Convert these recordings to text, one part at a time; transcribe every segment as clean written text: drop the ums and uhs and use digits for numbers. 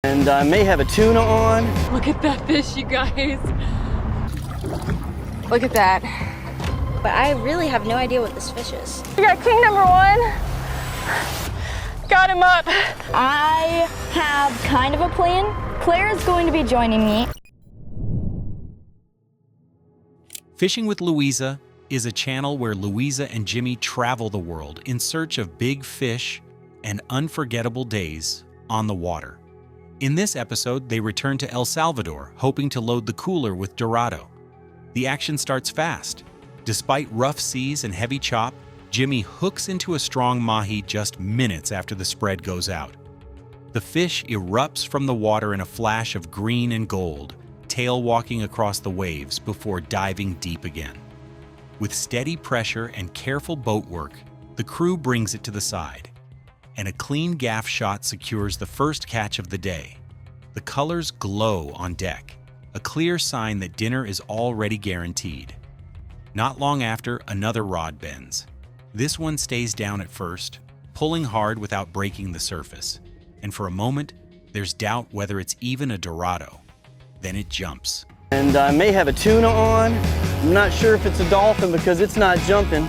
And I may have a tuna on. Look at that fish, you guys. Look at that. But I really have no idea what this fish is. We got king number one. Got him up. I have kind of a plan. Claire is going to be joining me. Fishing with Louisa is a channel where Louisa and Jimmy travel the world in search of big fish and unforgettable days on the water. In this episode, they return to El Salvador, hoping to load the cooler with Dorado. The action starts fast. Despite rough seas and heavy chop, Jimmy hooks into a strong mahi just minutes after the spread goes out. The fish erupts from the water in a flash of green and gold, tail walking across the waves before diving deep again. With steady pressure and careful boat work, the crew brings it to the side, and a clean gaff shot secures the first catch of the day. The colors glow on deck, a clear sign that dinner is already guaranteed. Not long after, another rod bends. This one stays down at first, pulling hard without breaking the surface, and for a moment, there's doubt whether it's even a Dorado. Then it jumps. And I may have a tuna on. I'm not sure if it's a dolphin because it's not jumping.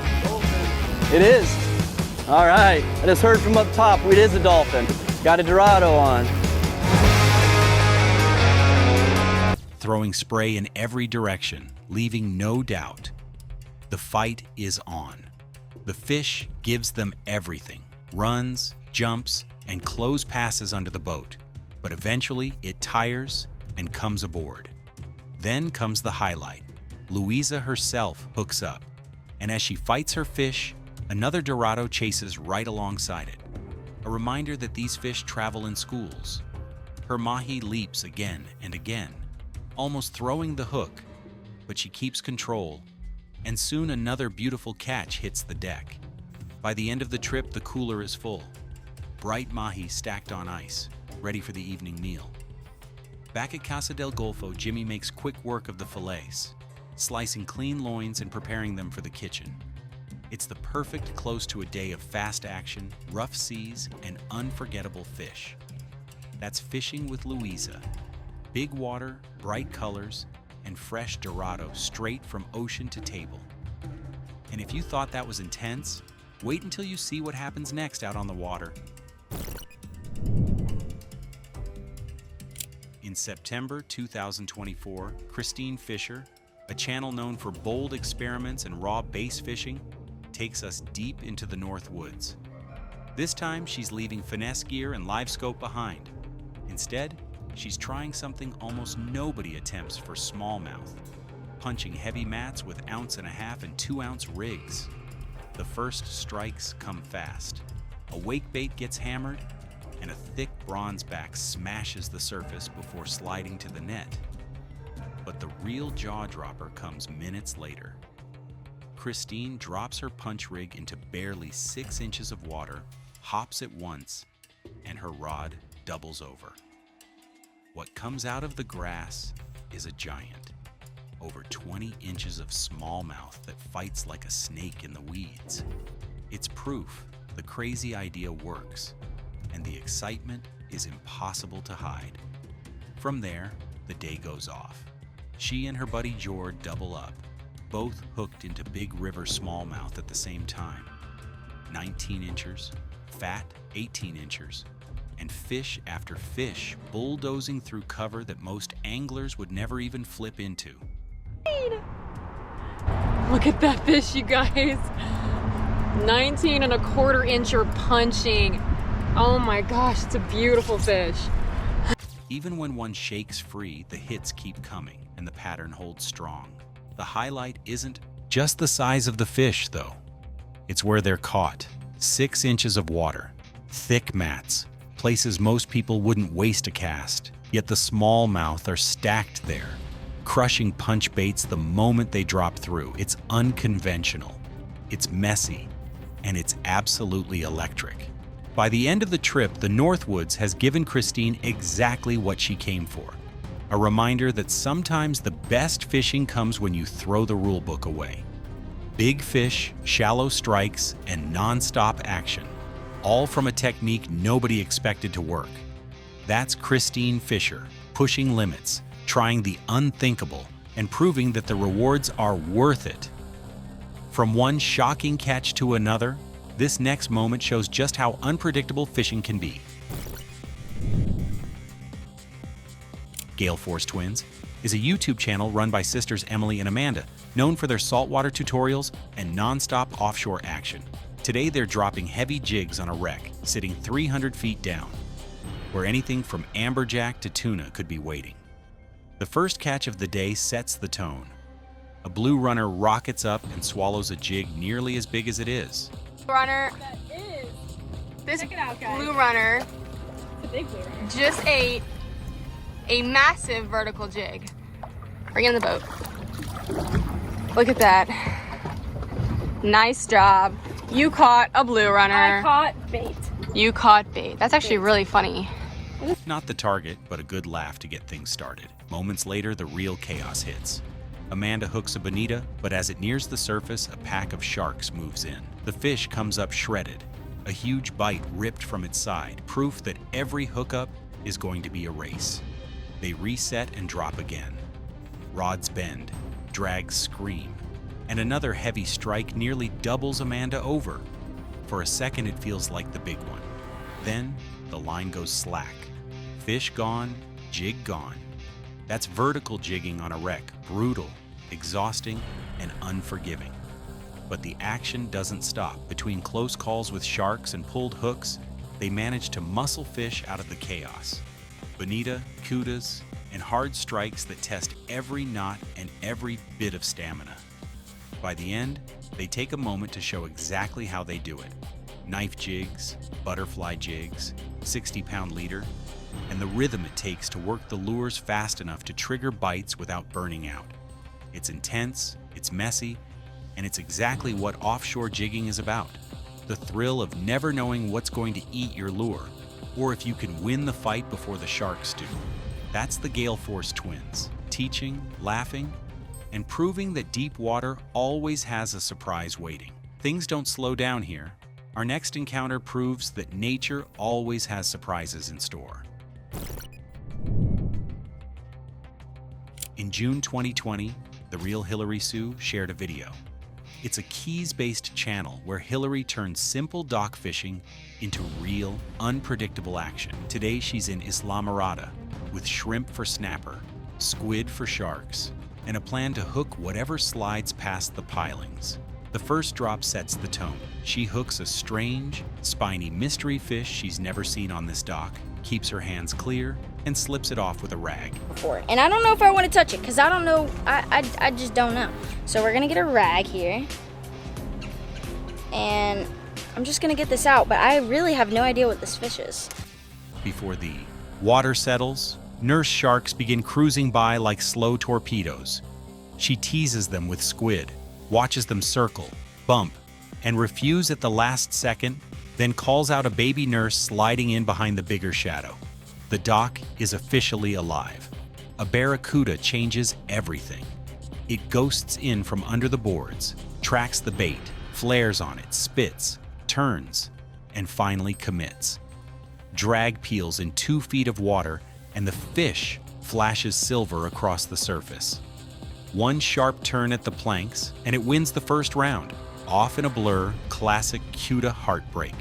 It is. All right, I just heard from up top, it is a dolphin. Got a Dorado on. Throwing spray in every direction, leaving no doubt. The fight is on. The fish gives them everything, runs, jumps, and close passes under the boat. But eventually it tires and comes aboard. Then comes the highlight. Louisa herself hooks up, and as she fights her fish, another Dorado chases right alongside it. A reminder that these fish travel in schools. Her mahi leaps again and again, almost throwing the hook, but she keeps control, and soon another beautiful catch hits the deck. By the end of the trip, the cooler is full. Bright mahi stacked on ice, ready for the evening meal. Back at Casa del Golfo, Jimmy makes quick work of the fillets, slicing clean loins and preparing them for the kitchen. It's the perfect close to a day of fast action, rough seas, and unforgettable fish. That's Fishing with Louisa. Big water, bright colors, and fresh Dorado straight from ocean to table. And if you thought that was intense, wait until you see what happens next out on the water. In September 2024, Christine Fisher, a channel known for bold experiments and raw bass fishing, takes us deep into the North Woods. This time, she's leaving finesse gear and live scope behind. Instead, she's trying something almost nobody attempts for smallmouth, punching heavy mats with 1.5 ounce and 2-ounce rigs. The first strikes come fast. A wake bait gets hammered, and a thick bronze back smashes the surface before sliding to the net. But the real jaw dropper comes minutes later. Christine drops her punch rig into barely 6 inches of water, hops it once, and her rod doubles over. What comes out of the grass is a giant, over 20 inches of smallmouth that fights like a snake in the weeds. It's proof the crazy idea works, and the excitement is impossible to hide. From there, the day goes off. She and her buddy Jord double up, both hooked into big river smallmouth at the same time. 19 inchers, fat 18 inchers, and fish after fish bulldozing through cover that most anglers would never even flip into. Look at that fish, you guys. 19.25 incher punching. Oh my gosh, it's a beautiful fish. Even when one shakes free, the hits keep coming and the pattern holds strong. The highlight isn't just the size of the fish, though. It's where they're caught. 6 inches of water, thick mats, places most people wouldn't waste a cast, yet the smallmouth are stacked there, crushing punch baits the moment they drop through. It's unconventional, it's messy, and it's absolutely electric. By the end of the trip, the Northwoods has given Christine exactly what she came for. A reminder that sometimes the best fishing comes when you throw the rule book away. Big fish, shallow strikes, and non-stop action, all from a technique nobody expected to work. That's Christine Fisher, pushing limits, trying the unthinkable, and proving that the rewards are worth it. From one shocking catch to another, this next moment shows just how unpredictable fishing can be. Gale Force Twins is a YouTube channel run by sisters Emily and Amanda, known for their saltwater tutorials and non-stop offshore action. Today they're dropping heavy jigs on a wreck, sitting 300 feet down, where anything from amberjack to tuna could be waiting. The first catch of the day sets the tone. A blue runner rockets up and swallows a jig nearly as big as it is. Runner, this blue runner, It's a big blue runner. just ate a massive vertical jig. Bring in the boat. Look at that. Nice job. You caught a blue runner. I caught bait. You caught bait. That's actually really funny. Not the target, but a good laugh to get things started. Moments later, the real chaos hits. Amanda hooks a bonita, but as it nears the surface, a pack of sharks moves in. The fish comes up shredded, a huge bite ripped from its side, proof that every hookup is going to be a race. They reset and drop again. Rods bend, drags scream, and another heavy strike nearly doubles Amanda over. For a second, it feels like the big one. Then, the line goes slack. Fish gone, jig gone. That's vertical jigging on a wreck, brutal, exhausting, and unforgiving. But the action doesn't stop. Between close calls with sharks and pulled hooks, they manage to muscle fish out of the chaos. Bonita, kudas, and hard strikes that test every knot and every bit of stamina. By the end, they take a moment to show exactly how they do it. Knife jigs, butterfly jigs, 60-pound leader, and the rhythm it takes to work the lures fast enough to trigger bites without burning out. It's intense, it's messy, and it's exactly what offshore jigging is about. The thrill of never knowing what's going to eat your lure, or if you can win the fight before the sharks do. That's the Gale Force Twins, teaching, laughing, and proving that deep water always has a surprise waiting. Things don't slow down here. Our next encounter proves that nature always has surprises in store. In June 2020, the real Hillary Sue shared a video. It's a Keys-based channel where Hillary turns simple dock fishing into real, unpredictable action. Today she's in Islamorada with shrimp for snapper, squid for sharks, and a plan to hook whatever slides past the pilings. The first drop sets the tone. She hooks a strange, spiny mystery fish she's never seen on this dock, keeps her hands clear, and slips it off with a rag. And I don't know if I want to touch it because I don't know. I just don't know. So we're gonna get a rag here, and I'm just gonna get this out. But I really have no idea what this fish is. Before the water settles, nurse sharks begin cruising by like slow torpedoes. She teases them with squid, watches them circle, bump, and refuse at the last second, then calls out a baby nurse sliding in behind the bigger shadow. The dock is officially alive. A barracuda changes everything. It ghosts in from under the boards, tracks the bait, flares on it, spits, turns, and finally commits. Drag peels in 2 feet of water, and the fish flashes silver across the surface. One sharp turn at the planks, and it wins the first round. Off in a blur, classic CUDA heartbreak.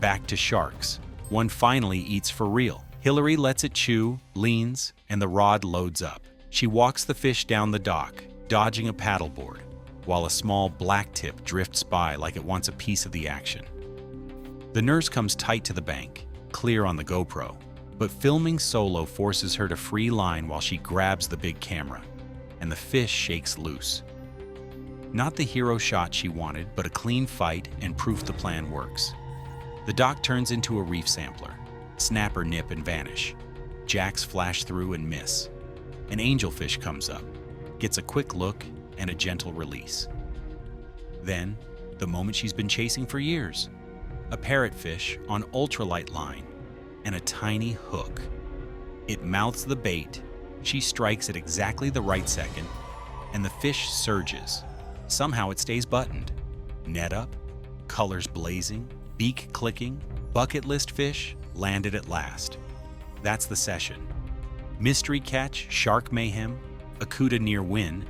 Back to sharks. One finally eats for real. Hillary lets it chew, leans, and the rod loads up. She walks the fish down the dock, dodging a paddleboard, while a small black tip drifts by like it wants a piece of the action. The nurse comes tight to the bank, clear on the GoPro, but filming solo forces her to free line while she grabs the big camera, and the fish shakes loose. Not the hero shot she wanted, but a clean fight and proof the plan works. The dock turns into a reef sampler. Snapper nip and vanish. Jacks flash through and miss. An angelfish comes up, gets a quick look and a gentle release. Then, the moment she's been chasing for years. A parrotfish on ultralight line and a tiny hook. It mouths the bait, she strikes at exactly the right second, and the fish surges. Somehow it stays buttoned. Net up, colors blazing, beak clicking, bucket list fish landed at last. That's the session. Mystery catch, shark mayhem, a CUDA near win,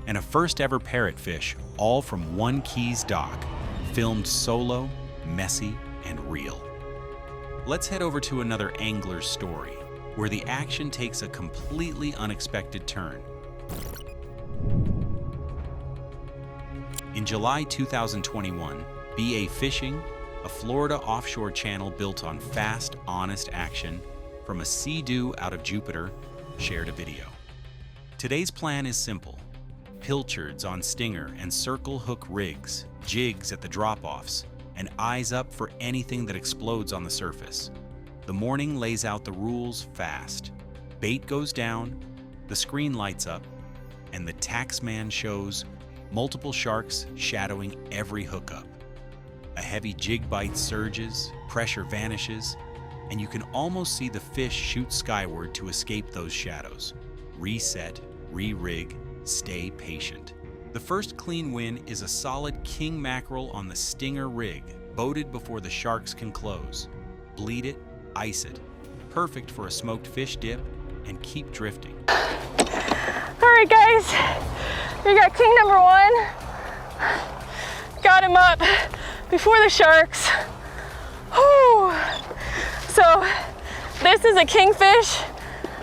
and a first ever parrotfish, all from one Keys dock, filmed solo, messy, and real. Let's head over to another angler's story, where the action takes a completely unexpected turn. In July 2021, BA Fishing, a Florida offshore channel built on fast, honest action from a sea-doo out of Jupiter, shared a video. Today's plan is simple. Pilchards on stinger and circle hook rigs, jigs at the drop-offs, and eyes up for anything that explodes on the surface. The morning lays out the rules fast. Bait goes down, the screen lights up, and the taxman shows multiple sharks shadowing every hookup. A heavy jig bite surges, pressure vanishes, and you can almost see the fish shoot skyward to escape those shadows. Reset, re-rig, stay patient. The first clean win is a solid king mackerel on the stinger rig, boated before the sharks can close. Bleed it, ice it. Perfect for a smoked fish dip, and keep drifting. All right, guys, we got king number one. Got him up before the sharks. Whew. So this is a kingfish.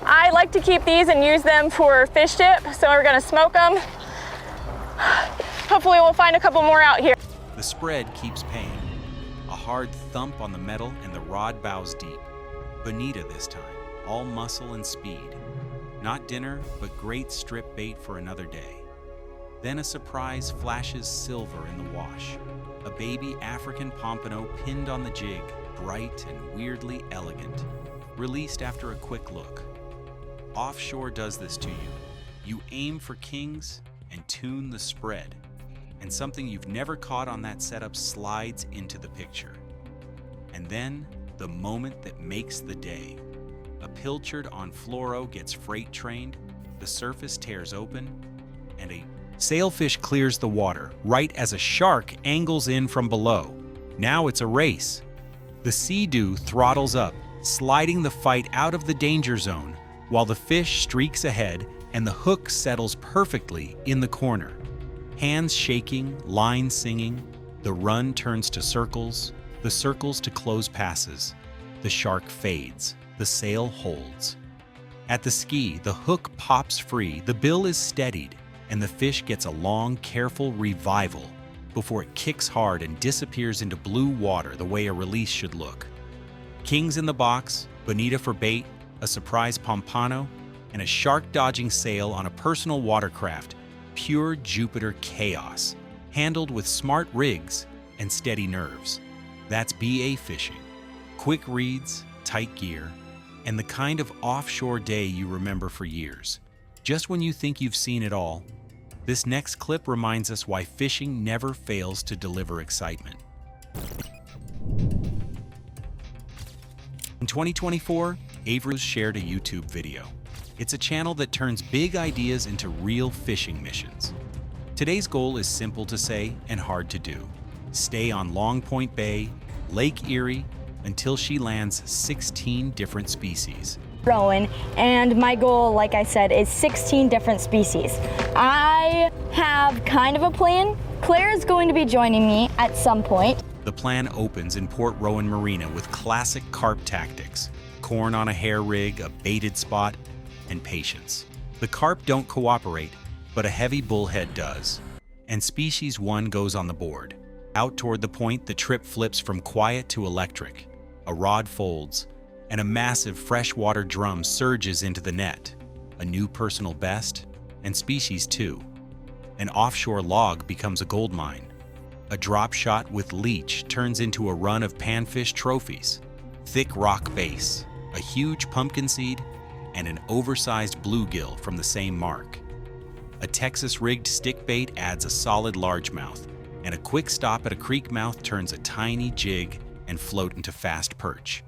I like to keep these and use them for fish dip, so we're gonna smoke them. Hopefully we'll find a couple more out here. The spread keeps paying. A hard thump on the metal and the rod bows deep. Bonita this time, all muscle and speed. Not dinner, but great strip bait for another day. Then a surprise flashes silver in the wash. A baby African pompano pinned on the jig, bright and weirdly elegant. Released after a quick look. Offshore does this to you. You aim for kings and tune the spread. And something you've never caught on that setup slides into the picture. And then, the moment that makes the day. A pilchard on fluoro gets freight trained, the surface tears open, and a sailfish clears the water right as a shark angles in from below. Now it's a race. The sea-doo throttles up, sliding the fight out of the danger zone, while the fish streaks ahead and the hook settles perfectly in the corner. Hands shaking, line singing, the run turns to circles, the circles to close passes. The shark fades, the sail holds. At the ski, the hook pops free, the bill is steadied, and the fish gets a long, careful revival before it kicks hard and disappears into blue water the way a release should look. Kings in the box, bonita for bait, a surprise pompano, and a shark-dodging sail on a personal watercraft. Pure Jupiter chaos, handled with smart rigs and steady nerves. That's BA fishing. Quick reads, tight gear, and the kind of offshore day you remember for years. Just when you think you've seen it all, this next clip reminds us why fishing never fails to deliver excitement. In 2024, Avery's shared a YouTube video. It's a channel that turns big ideas into real fishing missions. Today's goal is simple to say and hard to do. Stay on Long Point Bay, Lake Erie, until she lands 16 different species. Rowan, and my goal, like I said, is 16 different species. I have kind of a plan. Claire is going to be joining me at some point. The plan opens in Port Rowan Marina with classic carp tactics. Corn on a hair rig, a baited spot, and patience. The carp don't cooperate, but a heavy bullhead does. And species 1 goes on the board. Out toward the point, the trip flips from quiet to electric. A rod folds, and a massive freshwater drum surges into the net. A new personal best, and species 2. An offshore log becomes a gold mine. A drop shot with leech turns into a run of panfish trophies. Thick rock base, a huge pumpkin seed, and an oversized bluegill from the same mark. A Texas-rigged stick bait adds a solid largemouth, and a quick stop at a creek mouth turns a tiny jig and float into fast perch.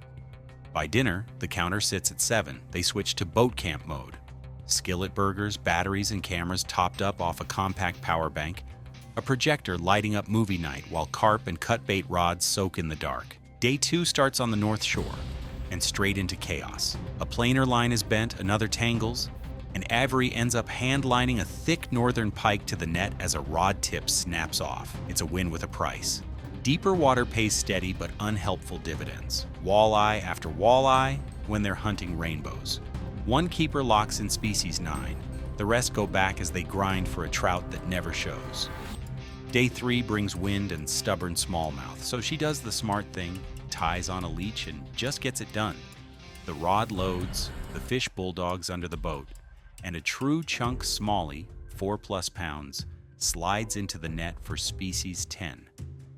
By dinner, the counter sits at 7. They switch to boat camp mode. Skillet burgers, batteries, and cameras topped up off a compact power bank. A projector lighting up movie night while carp and cut bait rods soak in the dark. Day 2 starts on the North Shore. and straight into chaos. A planer line is bent, another tangles, and Avery ends up hand-lining a thick northern pike to the net as a rod tip snaps off. It's a win with a price. Deeper water pays steady but unhelpful dividends. Walleye after walleye when they're hunting rainbows. One keeper locks in species 9. The rest go back as they grind for a trout that never shows. Day 3 brings wind and stubborn smallmouth, so she does the smart thing, ties on a leech and just gets it done. The rod loads, the fish bulldogs under the boat, and a true chunk smallie, 4+ pounds, slides into the net for species 10.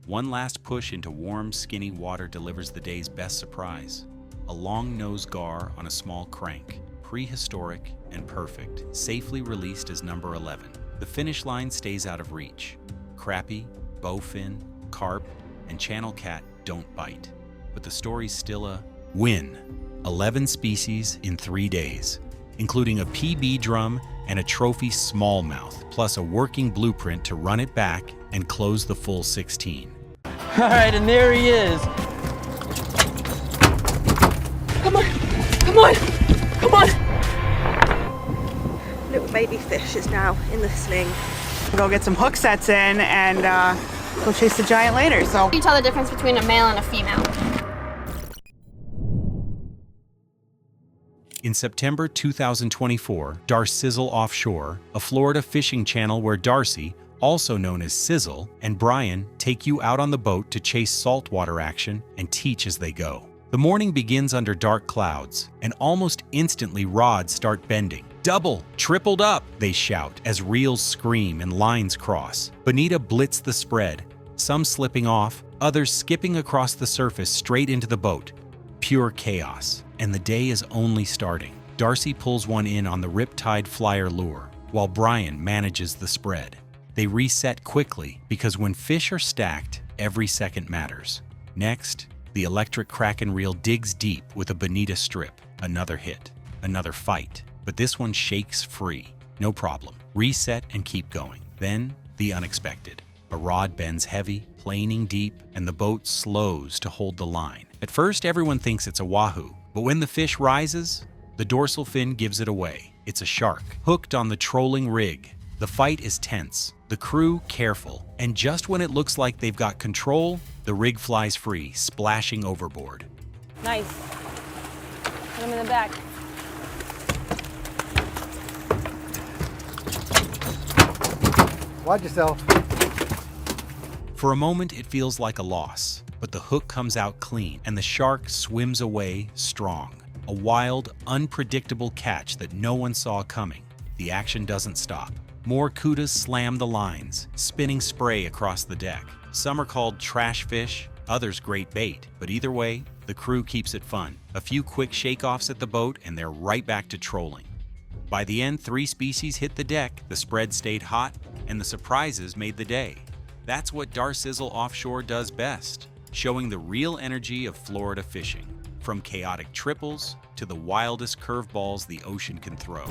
One last push into warm, skinny water delivers the day's best surprise. A long-nosed gar on a small crank, prehistoric and perfect, safely released as number 11. The finish line stays out of reach. Crappie, bowfin, carp, and channel cat don't bite. But the story's still a win. 11 species in 3 days, including a PB drum and a trophy smallmouth, plus a working blueprint to run it back and close the full 16. All right, and there he is. Come on, come on, come on. Little baby fish is now in the sling. Go get some hook sets in and go chase the giant later. So How do you tell the difference between a male and a female? In September 2024, Darcizzle Offshore, a Florida fishing channel where Darcy, also known as Sizzle, and Brian take you out on the boat to chase saltwater action and teach as they go. The morning begins under dark clouds, and almost instantly rods start bending. Double, tripled up, they shout as reels scream and lines cross. Bonita blitz the spread, some slipping off, others skipping across the surface straight into the boat. Pure chaos, and the day is only starting. Darcy pulls one in on the Riptide Flyer lure, while Brian manages the spread. They reset quickly because when fish are stacked, every second matters. Next, the electric Kraken reel digs deep with a Bonita strip. Another hit, another fight, but this one shakes free. No problem. Reset and keep going. Then, the unexpected. A rod bends heavy, planing deep, and the boat slows to hold the line. At first, everyone thinks it's a wahoo, but when the fish rises, the dorsal fin gives it away. It's a shark, hooked on the trolling rig. The fight is tense, the crew careful, and just when it looks like they've got control, the rig flies free, splashing overboard. Nice. Put him in the back. Watch yourself. For a moment, it feels like a loss, but the hook comes out clean, and the shark swims away strong. A wild, unpredictable catch that no one saw coming. The action doesn't stop. More kudas slam the lines, spinning spray across the deck. Some are called trash fish, others great bait, but either way, the crew keeps it fun. A few quick shake-offs at the boat, and they're right back to trolling. By the end, 3 species hit the deck, the spread stayed hot, and the surprises made the day. That's what Darcizzle Offshore does best, showing the real energy of Florida fishing, from chaotic triples to the wildest curveballs the ocean can throw.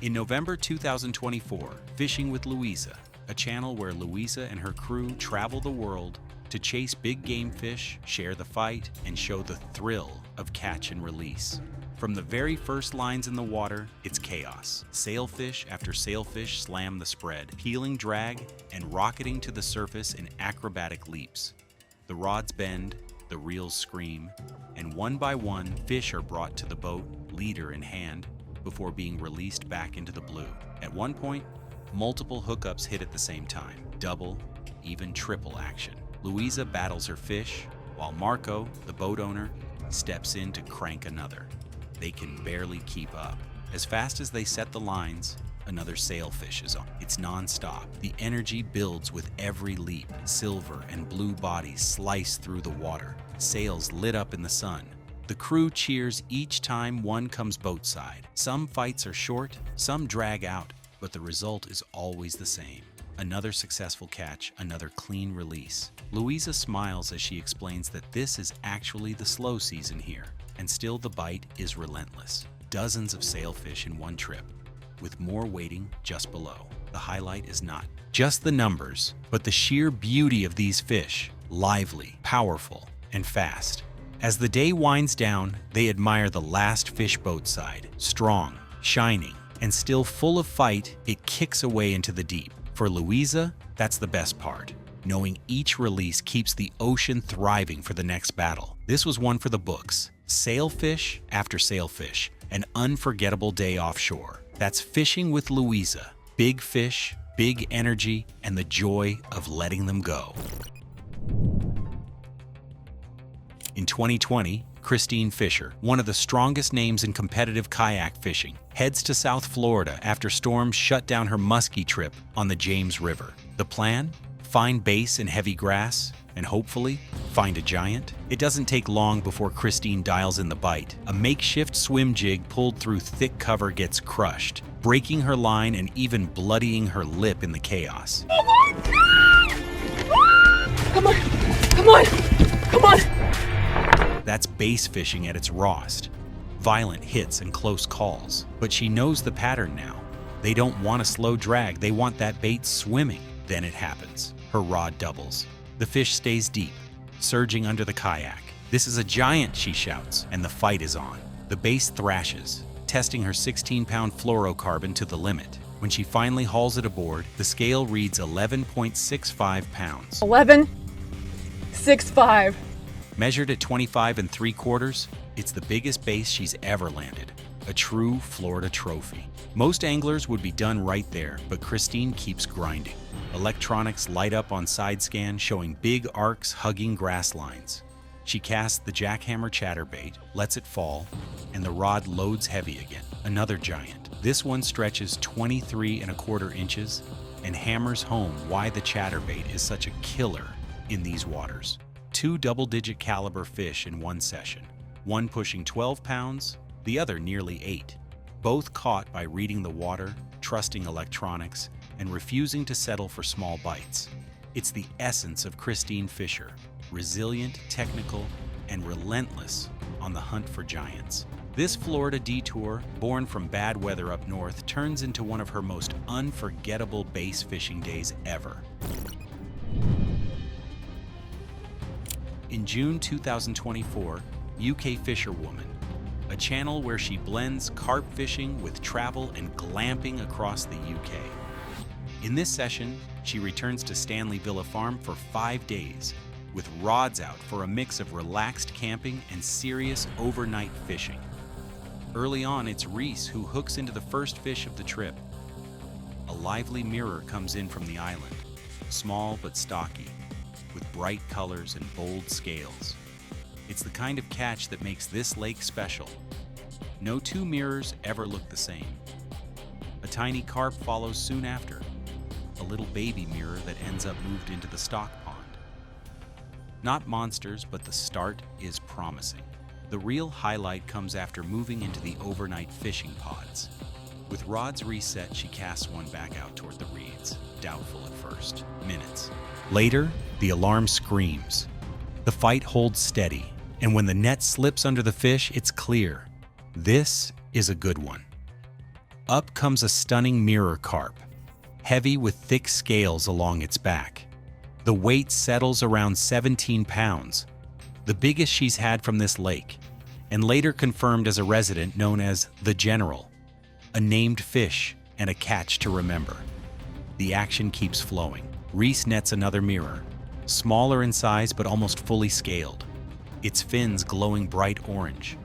In November 2024, Fishing with Louisa, a channel where Louisa and her crew travel the world to chase big game fish, share the fight, and show the thrill of catch and release. From the very first lines in the water, it's chaos. Sailfish after sailfish slam the spread, peeling drag and rocketing to the surface in acrobatic leaps. The rods bend, the reels scream, and one by one, fish are brought to the boat, leader in hand, before being released back into the blue. At one point, multiple hookups hit at the same time, double, even triple action. Louisa battles her fish, while Marco, the boat owner, steps in to crank another. They can barely keep up. As fast as they set the lines, another sailfish is on. It's non-stop. The energy builds with every leap. Silver and blue bodies slice through the water, sails lit up in the sun. The crew cheers each time one comes boat side. Some fights are short, some drag out, but the result is always the same. Another successful catch, another clean release. Louisa smiles as she explains that this is actually the slow season here, and still the bite is relentless. Dozens of sailfish in one trip, with more waiting just below. The highlight is not just the numbers, but the sheer beauty of these fish. Lively, powerful, and fast. As the day winds down, they admire the last fish boat side. Strong, shining, and still full of fight, it kicks away into the deep. For Louisa, that's the best part. Knowing each release keeps the ocean thriving for the next battle. This was one for the books. Sailfish after sailfish, an unforgettable day offshore. That's fishing with Louisa. Big fish, big energy, and the joy of letting them go. In 2020, Christine Fisher, one of the strongest names in competitive kayak fishing, heads to South Florida after storms shut down her muskie trip on the James River. The plan? Find base in heavy grass, and hopefully, find a giant. It doesn't take long before Christine dials in the bite. A makeshift swim jig pulled through thick cover gets crushed, breaking her line and even bloodying her lip in the chaos. Come on! Come on! Come on! That's base fishing at its rawest. Violent hits and close calls. But she knows the pattern now. They don't want a slow drag, they want that bait swimming. Then it happens. Her rod doubles. The fish stays deep, surging under the kayak. "This is a giant," she shouts, and the fight is on. The base thrashes, testing her 16-pound fluorocarbon to the limit. When she finally hauls it aboard, the scale reads 11.65 pounds. 11.65. Measured at 25 3/4, it's the biggest base she's ever landed. A true Florida trophy. Most anglers would be done right there, but Christine keeps grinding. Electronics light up on side scan, showing big arcs hugging grass lines. She casts the jackhammer chatterbait, lets it fall, and the rod loads heavy again. Another giant. This one stretches 23 1/4 inches and hammers home why the chatterbait is such a killer in these waters. 2 double-digit caliber fish in one session, one pushing 12 pounds, the other nearly 8. Both caught by reading the water, trusting electronics, and refusing to settle for small bites. It's the essence of Christine Fisher, resilient, technical, and relentless on the hunt for giants. This Florida detour, born from bad weather up north, turns into one of her most unforgettable base fishing days ever. In June 2024, UK Fisherwoman, a channel where she blends carp fishing with travel and glamping across the UK. In this session, she returns to Stanley Villa Farm for 5 days, with rods out for a mix of relaxed camping and serious overnight fishing. Early on, it's Reese who hooks into the first fish of the trip. A lively mirror comes in from the island, small but stocky, with bright colors and bold scales. It's the kind of catch that makes this lake special. No two mirrors ever look the same. A tiny carp follows soon after, a little baby mirror that ends up moved into the stock pond. Not monsters, but the start is promising. The real highlight comes after moving into the overnight fishing pods. With rods reset, she casts one back out toward the reeds, doubtful at first. Minutes. Later, the alarm screams. The fight holds steady, and when the net slips under the fish, it's clear. This is a good one. Up comes a stunning mirror carp, heavy with thick scales along its back. The weight settles around 17 pounds, the biggest she's had from this lake, and later confirmed as a resident known as the General, a named fish and a catch to remember. The action keeps flowing. Reese nets another mirror, smaller in size but almost fully scaled, its fins glowing bright orange.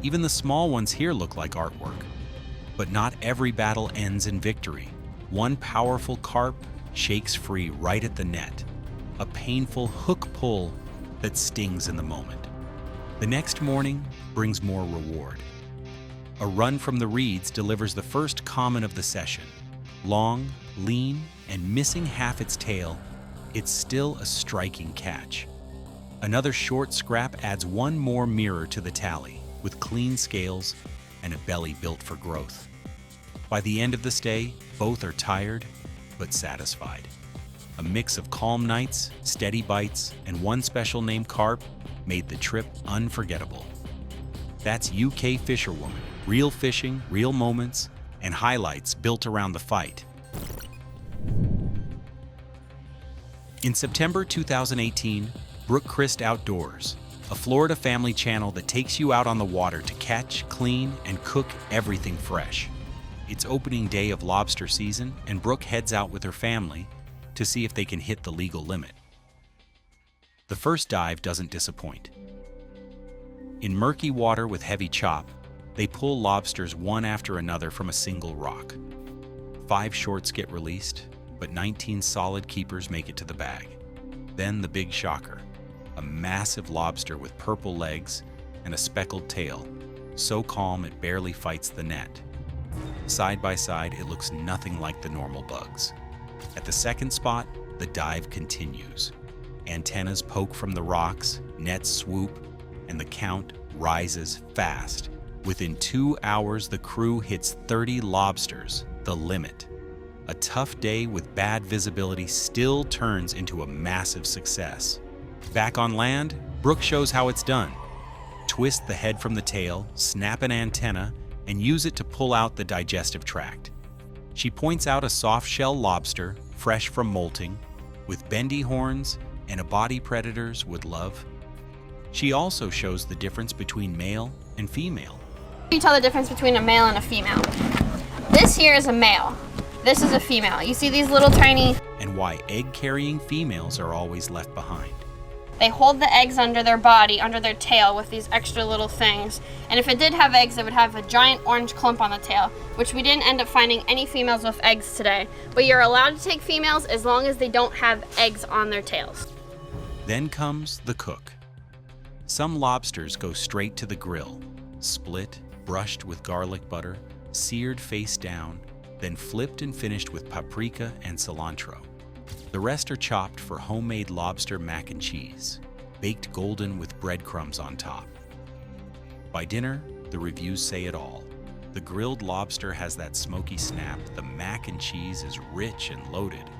Even the small ones here look like artwork. But not every battle ends in victory. One powerful carp shakes free right at the net, a painful hook pull that stings in the moment. The next morning brings more reward. A run from the reeds delivers the first common of the session. Long, lean, and missing half its tail, it's still a striking catch. Another short scrap adds one more mirror to the tally, with clean scales and a belly built for growth. By the end of the stay, both are tired but satisfied. A mix of calm nights, steady bites, and one special named carp made the trip unforgettable. That's UK Fisherwoman. Real fishing, real moments, and highlights built around the fight. In September 2018, Brooke Christ Outdoors, a Florida family channel that takes you out on the water to catch, clean, and cook everything fresh. It's opening day of lobster season, and Brooke heads out with her family to see if they can hit the legal limit. The first dive doesn't disappoint. In murky water with heavy chop, they pull lobsters one after another from a single rock. 5 shorts get released, but 19 solid keepers make it to the bag. Then the big shocker, a massive lobster with purple legs and a speckled tail, so calm it barely fights the net. Side by side, it looks nothing like the normal bugs. At the second spot, the dive continues. Antennas poke from the rocks, nets swoop, and the count rises fast. Within 2 hours, the crew hits 30 lobsters, the limit. A tough day with bad visibility still turns into a massive success. Back on land, Brooke shows how it's done. Twist the head from the tail, snap an antenna, and use it to pull out the digestive tract. She points out a soft-shell lobster, fresh from molting, with bendy horns and a body predators would love. She also shows the difference between male and female. You tell the difference between a male and a female. This here is a male. This is a female. You see these little tiny... And why egg-carrying females are always left behind. They hold the eggs under their body, under their tail, with these extra little things. And if it did have eggs, it would have a giant orange clump on the tail, which we didn't end up finding any females with eggs today. But you're allowed to take females as long as they don't have eggs on their tails. Then comes the cook. Some lobsters go straight to the grill, split, brushed with garlic butter, seared face down, then flipped and finished with paprika and cilantro. The rest are chopped for homemade lobster mac and cheese, baked golden with breadcrumbs on top. By dinner, the reviews say it all. The grilled lobster has that smoky snap, the mac and cheese is rich and loaded.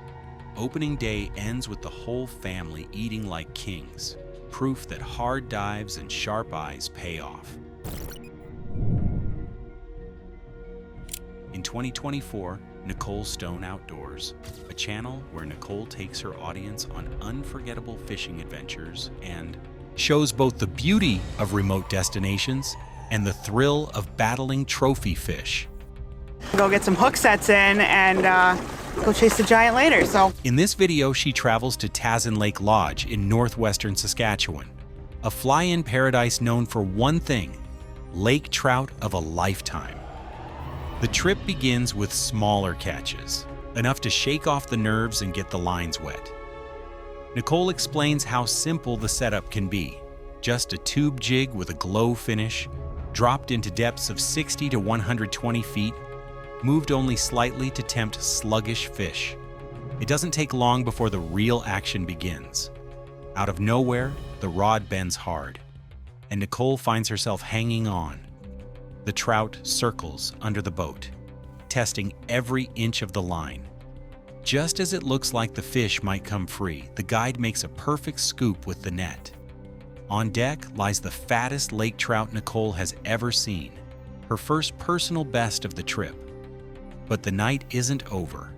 Opening day ends with the whole family eating like kings, proof that hard dives and sharp eyes pay off. In 2024, Nicole Stone Outdoors, a channel where Nicole takes her audience on unforgettable fishing adventures and shows both the beauty of remote destinations and the thrill of battling trophy fish. Go get some hook sets in and go chase the giant later. So In this video, she travels to Tazen Lake Lodge in northwestern Saskatchewan, a fly-in paradise known for one thing, lake trout of a lifetime. The trip begins with smaller catches, enough to shake off the nerves and get the lines wet. Nicole explains how simple the setup can be. Just a tube jig with a glow finish, dropped into depths of 60 to 120 feet, moved only slightly to tempt sluggish fish. It doesn't take long before the real action begins. Out of nowhere, the rod bends hard, and Nicole finds herself hanging on. The trout circles under the boat, testing every inch of the line. Just as it looks like the fish might come free, the guide makes a perfect scoop with the net. On deck lies the fattest lake trout Nicole has ever seen, her first personal best of the trip. But the night isn't over.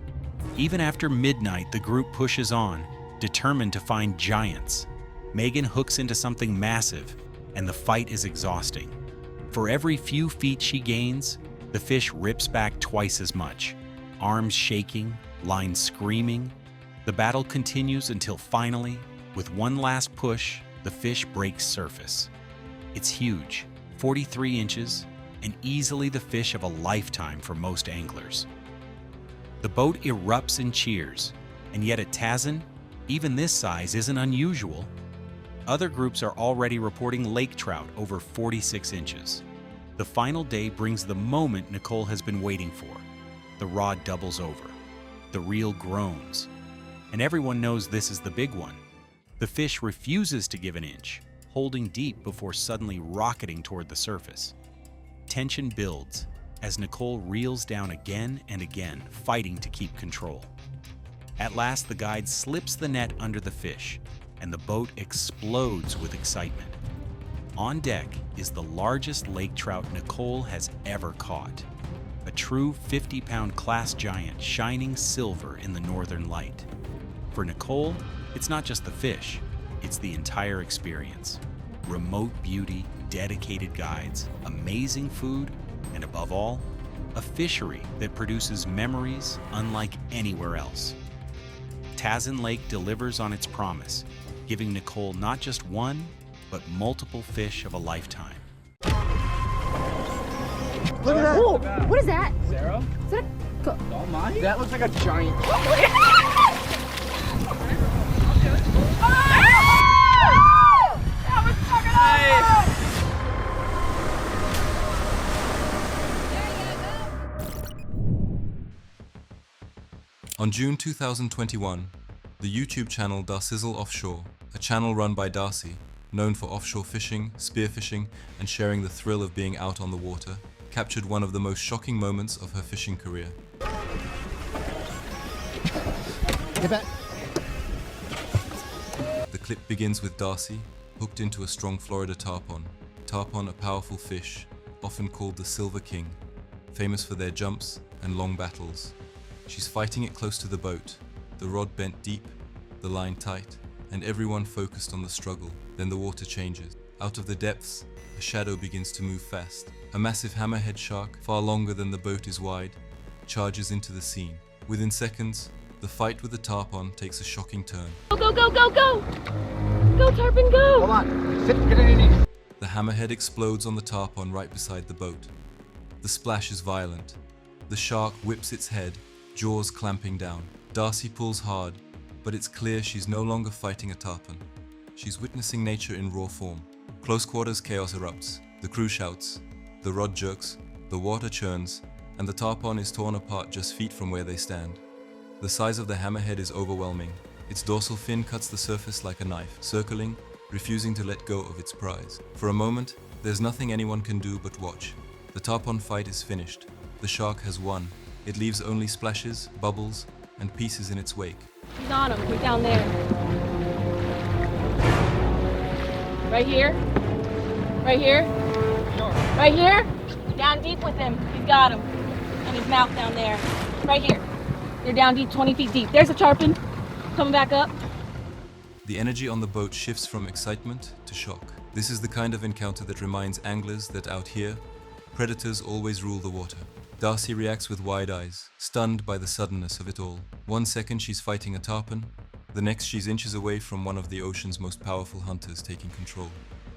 Even after midnight, the group pushes on, determined to find giants. Megan hooks into something massive, and the fight is exhausting. For every few feet she gains, the fish rips back twice as much. Arms shaking, lines screaming. The battle continues until finally, with one last push, the fish breaks surface. It's huge, 43 inches, and easily the fish of a lifetime for most anglers. The boat erupts in cheers, and yet at Tazen, even this size isn't unusual. Other groups are already reporting lake trout over 46 inches. The final day brings the moment Nicole has been waiting for. The rod doubles over. The reel groans. And everyone knows this is the big one. The fish refuses to give an inch, holding deep before suddenly rocketing toward the surface. Tension builds as Nicole reels down again and again, fighting to keep control. At last, the guide slips the net under the fish, and the boat explodes with excitement. On deck is the largest lake trout Nicole has ever caught, a true 50-pound class giant shining silver in the northern light. For Nicole, it's not just the fish, it's the entire experience. Remote beauty, dedicated guides, amazing food, and above all, a fishery that produces memories unlike anywhere else. Tazin Lake delivers on its promise, giving Nicole not just one, but multiple fish of a lifetime. Look at that. Whoa, what is that? Sarah? Is that a All mine? That looks like a giant. On June 2021, the YouTube channel Darcizzle Offshore, a channel run by Darcy, known for offshore fishing, spearfishing, and sharing the thrill of being out on the water, captured one of the most shocking moments of her fishing career. Get back. The clip begins with Darcy, hooked into a strong Florida tarpon. Tarpon, a powerful fish, often called the Silver King, famous for their jumps and long battles. She's fighting it close to the boat, the rod bent deep, the line tight, and everyone focused on the struggle. Then the water changes. Out of the depths, a shadow begins to move fast. A massive hammerhead shark, far longer than the boat is wide, charges into the scene. Within seconds, the fight with the tarpon takes a shocking turn. Go, go, go, go, go! Go, Tarpon, go! Hold on. Sit. Get on your knees. The hammerhead explodes on the tarpon right beside the boat. The splash is violent. The shark whips its head, jaws clamping down. Darcy pulls hard, but it's clear she's no longer fighting a tarpon. She's witnessing nature in raw form. Close quarters chaos erupts. The crew shouts, the rod jerks, the water churns, and the tarpon is torn apart just feet from where they stand. The size of the hammerhead is overwhelming. Its dorsal fin cuts the surface like a knife, circling, refusing to let go of its prize. For a moment, there's nothing anyone can do but watch. The tarpon fight is finished. The shark has won. It leaves only splashes, bubbles, and pieces in its wake. He's on him. He's down there. Right here. Right here. Right here. Down deep with him. He's got him. And his mouth down there. Right here. You're down deep, 20 feet deep. There's a tarpon. Coming back up. The energy on the boat shifts from excitement to shock. This is the kind of encounter that reminds anglers that out here, predators always rule the water. Darcy reacts with wide eyes, stunned by the suddenness of it all. 1 second she's fighting a tarpon, the next she's inches away from one of the ocean's most powerful hunters taking control.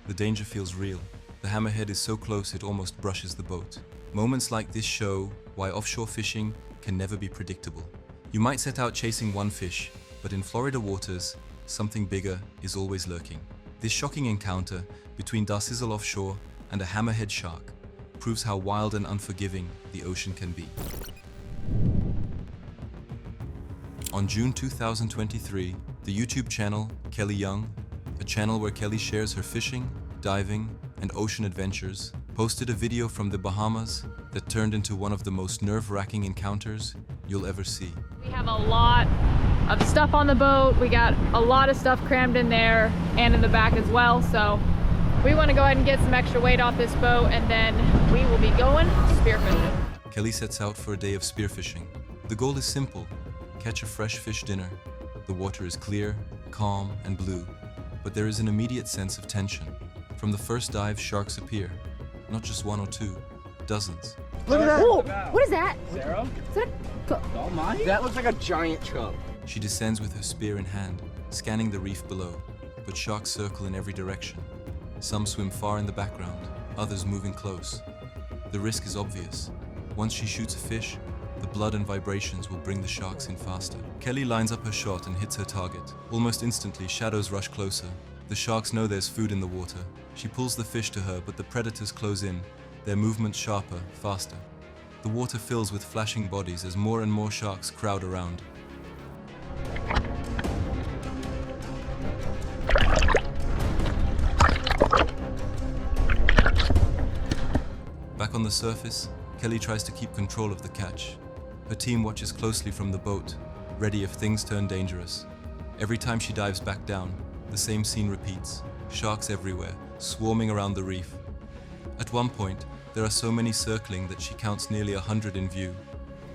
The danger feels real. The hammerhead is so close it almost brushes the boat. Moments like this show why offshore fishing can never be predictable. You might set out chasing one fish, but in Florida waters, something bigger is always lurking. This shocking encounter between Darcizzle Offshore and a hammerhead shark proves how wild and unforgiving the ocean can be. On June 2023, the YouTube channel Kelly Young, a channel where Kelly shares her fishing, diving, and ocean adventures, posted a video from the Bahamas that turned into one of the most nerve-wracking encounters you'll ever see. We have a lot of stuff on the boat. We got a lot of stuff crammed in there and in the back as well. So we want to go ahead and get some extra weight off this boat, and then we will be going spearfishing. Kelly sets out for a day of spearfishing. The goal is simple: catch a fresh fish dinner. The water is clear, calm, and blue, but there is an immediate sense of tension. From the first dive, sharks appear. Not just one or two, dozens. Look at that. Whoa, what is that? Sarah? Is that a All mine? That looks like a giant chub. She descends with her spear in hand, scanning the reef below, but sharks circle in every direction. Some swim far in the background, others moving close. The risk is obvious. Once she shoots a fish, the blood and vibrations will bring the sharks in faster. Kelly lines up her shot and hits her target. Almost instantly, shadows rush closer. The sharks know there's food in the water. She pulls the fish to her, but the predators close in, their movements sharper, faster. The water fills with flashing bodies as more and more sharks crowd around. Back on the surface, Kelly tries to keep control of the catch. Her team watches closely from the boat, ready if things turn dangerous. Every time she dives back down, the same scene repeats. Sharks everywhere, swarming around the reef. At one point, there are so many circling that she counts nearly 100 in view.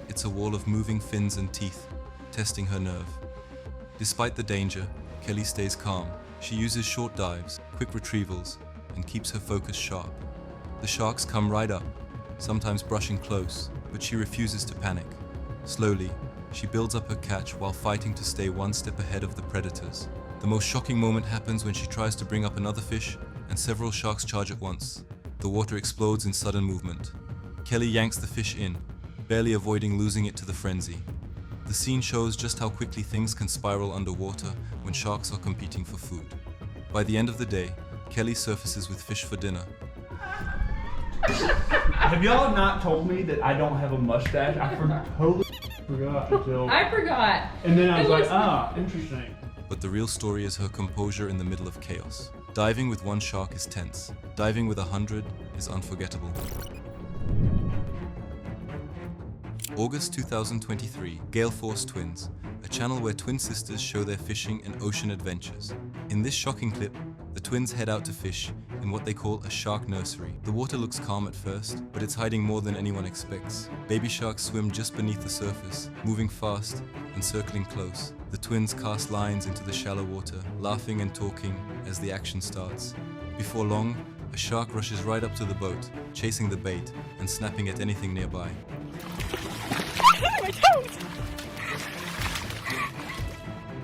It's a wall of moving fins and teeth, testing her nerve. Despite the danger, Kelly stays calm. She uses short dives, quick retrievals, and keeps her focus sharp. The sharks come right up, sometimes brushing close, but she refuses to panic. Slowly, she builds up her catch while fighting to stay one step ahead of the predators. The most shocking moment happens when she tries to bring up another fish and several sharks charge at once. The water explodes in sudden movement. Kelly yanks the fish in, barely avoiding losing it to the frenzy. The scene shows just how quickly things can spiral underwater when sharks are competing for food. By the end of the day, Kelly surfaces with fish for dinner. Have y'all not told me that I don't have a mustache? I totally forgot until... I forgot. And then I was like, ah, interesting. But the real story is her composure in the middle of chaos. Diving with one shark is tense. Diving with 100 is unforgettable. August 2023, Gale Force Twins, a channel where twin sisters show their fishing and ocean adventures. In this shocking clip, the twins head out to fish in what they call a shark nursery. The water looks calm at first, but it's hiding more than anyone expects. Baby sharks swim just beneath the surface, moving fast and circling close. The twins cast lines into the shallow water, laughing and talking as the action starts. Before long, a shark rushes right up to the boat, chasing the bait and snapping at anything nearby. My toes!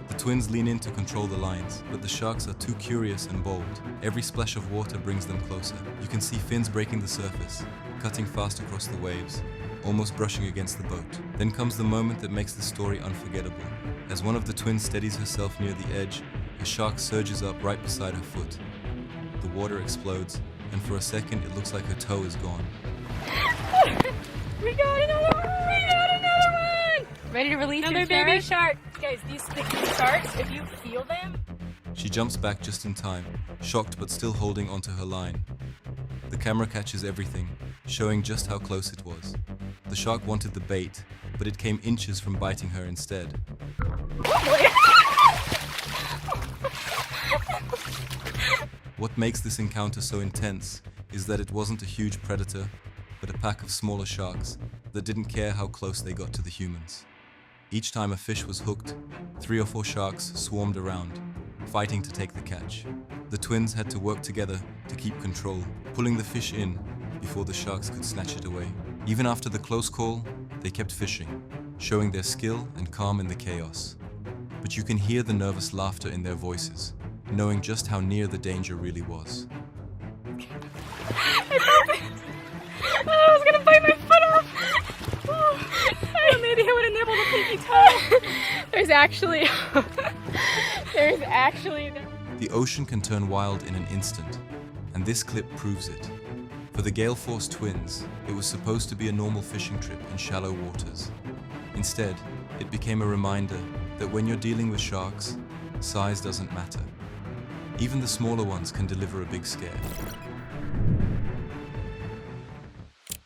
The twins lean in to control the lines, but the sharks are too curious and bold. Every splash of water brings them closer. You can see fins breaking the surface, cutting fast across the waves, almost brushing against the boat. Then comes the moment that makes the story unforgettable. As one of the twins steadies herself near the edge, a shark surges up right beside her foot. The water explodes, and for a second it looks like her toe is gone. We got another one! We got another one! Ready to release Another your baby carrot? shark. Guys, these sharks, if you feel them, She jumps back just in time, shocked but still holding onto her line. The camera catches everything, showing just how close it was. The shark wanted the bait, but it came inches from biting her instead. What makes this encounter so intense is that it wasn't a huge predator, but a pack of smaller sharks that didn't care how close they got to the humans. Each time a fish was hooked, 3 or 4 sharks swarmed around, fighting to take the catch. The twins had to work together to keep control, pulling the fish in before the sharks could snatch it away. Even after the close call, they kept fishing, showing their skill and calm in the chaos. But you can hear the nervous laughter in their voices, knowing just how near the danger really was. I was gonna bite my foot off! Oh, maybe I would have nibbled a pinky toe. there's actually... The ocean can turn wild in an instant, and this clip proves it. For the Gale Force twins, it was supposed to be a normal fishing trip in shallow waters. Instead, it became a reminder that when you're dealing with sharks, size doesn't matter. Even the smaller ones can deliver a big scare.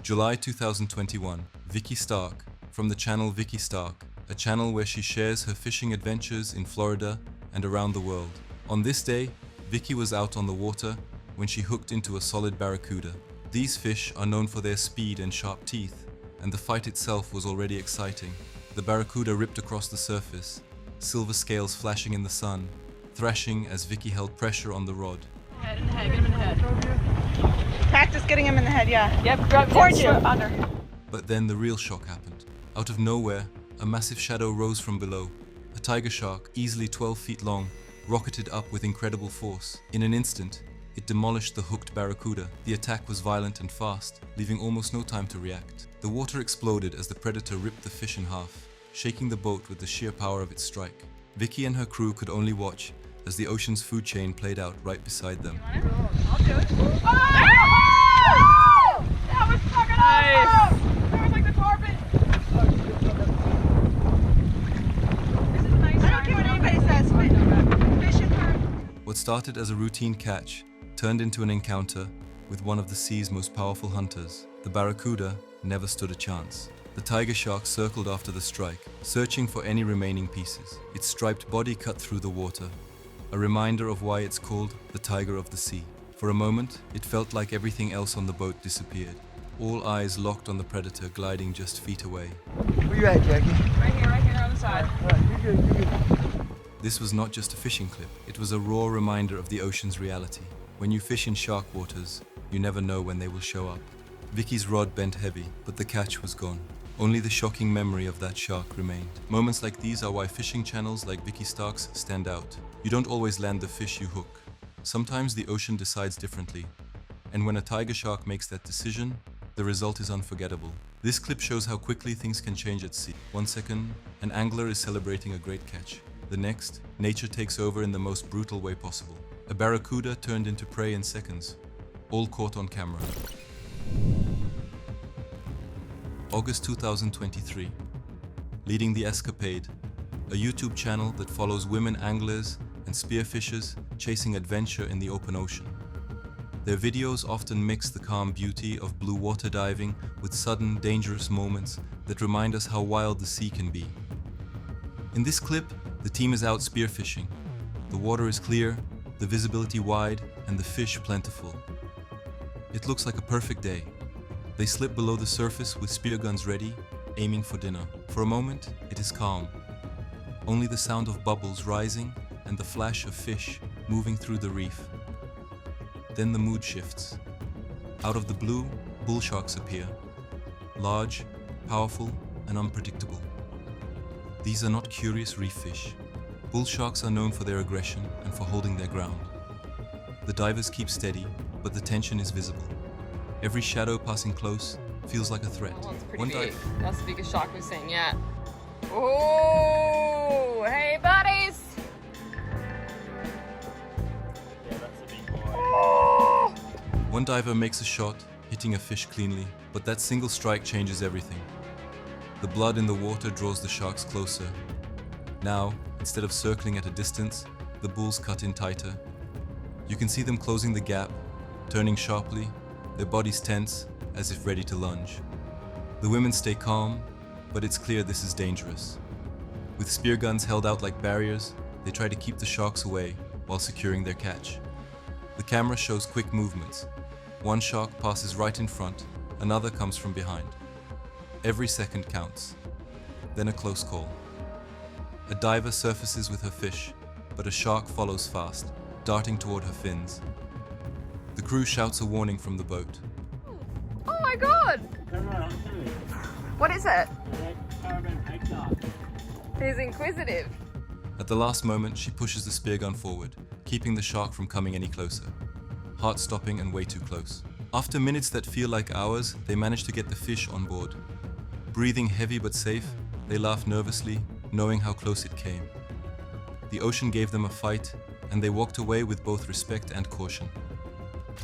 July 2021, Vicky Stark, from the channel Vicky Stark, a channel where she shares her fishing adventures in Florida and around the world. On this day, Vicky was out on the water when she hooked into a solid barracuda. These fish are known for their speed and sharp teeth, and the fight itself was already exciting. The barracuda ripped across the surface, silver scales flashing in the sun, thrashing as Vicky held pressure on the rod. Head in the head, get him in the head. Practice getting him in the head, yeah. Yep, grab towards you. Under. But then the real shock happened. Out of nowhere, a massive shadow rose from below. A tiger shark, easily 12 feet long, rocketed up with incredible force. In an instant, it demolished the hooked barracuda. The attack was violent and fast, leaving almost no time to react. The water exploded as the predator ripped the fish in half, shaking the boat with the sheer power of its strike. Vicky and her crew could only watch as the ocean's food chain played out right beside them. I'll do it. Oh! That was fucking awesome! That was like the carpet. This is nice. I don't care what anybody says. Fishing for... What started as a routine catch turned into an encounter with one of the sea's most powerful hunters. The barracuda never stood a chance. The tiger shark circled after the strike, searching for any remaining pieces. Its striped body cut through the water, a reminder of why it's called the tiger of the sea. For a moment, it felt like everything else on the boat disappeared. All eyes locked on the predator gliding just feet away. Where you at, Jackie? Right here on the side. You're good. This was not just a fishing clip, it was a raw reminder of the ocean's reality. When you fish in shark waters, you never know when they will show up. Vicky's rod bent heavy, but the catch was gone. Only the shocking memory of that shark remained. Moments like these are why fishing channels like Vicky Stark's stand out. You don't always land the fish you hook. Sometimes the ocean decides differently. And when a tiger shark makes that decision, the result is unforgettable. This clip shows how quickly things can change at sea. 1 second, an angler is celebrating a great catch. The next, nature takes over in the most brutal way possible. A barracuda turned into prey in seconds, all caught on camera. August 2023. Leading the Escapade, a YouTube channel that follows women anglers and spearfishers chasing adventure in the open ocean. Their videos often mix the calm beauty of blue water diving with sudden, dangerous moments that remind us how wild the sea can be. In this clip, the team is out spearfishing. The water is clear, the visibility wide, and the fish plentiful. It looks like a perfect day. They slip below the surface with spear guns ready, aiming for dinner. For a moment, it is calm. Only the sound of bubbles rising and the flash of fish moving through the reef. Then the mood shifts. Out of the blue, bull sharks appear. Large, powerful, and unpredictable. These are not curious reef fish. Bull sharks are known for their aggression and for holding their ground. The divers keep steady, but the tension is visible. Every shadow passing close feels like a threat. That one's pretty One big. dive- That's the biggest shark we've seen yet. Oh, hey buddies! One diver makes a shot, hitting a fish cleanly, but that single strike changes everything. The blood in the water draws the sharks closer. Now, instead of circling at a distance, the bulls cut in tighter. You can see them closing the gap, turning sharply, their bodies tense, as if ready to lunge. The women stay calm, but it's clear this is dangerous. With spear guns held out like barriers, they try to keep the sharks away while securing their catch. The camera shows quick movements. One shark passes right in front, another comes from behind. Every second counts. Then a close call. A diver surfaces with her fish, but a shark follows fast, darting toward her fins. The crew shouts a warning from the boat. Oh my god! What is it? He's inquisitive. At the last moment, she pushes the spear gun forward, keeping the shark from coming any closer. Heart-stopping and way too close. After minutes that feel like hours, they manage to get the fish on board. Breathing heavy but safe, they laugh nervously, knowing how close it came. The ocean gave them a fight, and they walked away with both respect and caution.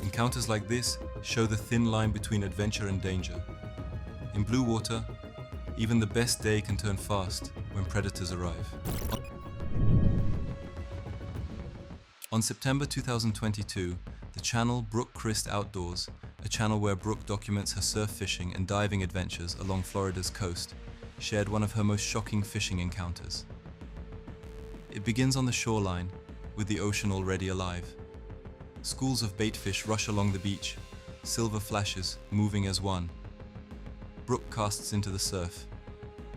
Encounters like this show the thin line between adventure and danger. In blue water, even the best day can turn fast when predators arrive. On September 2022, the channel Brooke Christ Outdoors, a channel where Brooke documents her surf fishing and diving adventures along Florida's coast, shared one of her most shocking fishing encounters. It begins on the shoreline, with the ocean already alive. Schools of baitfish rush along the beach, silver flashes moving as one. Brooke casts into the surf.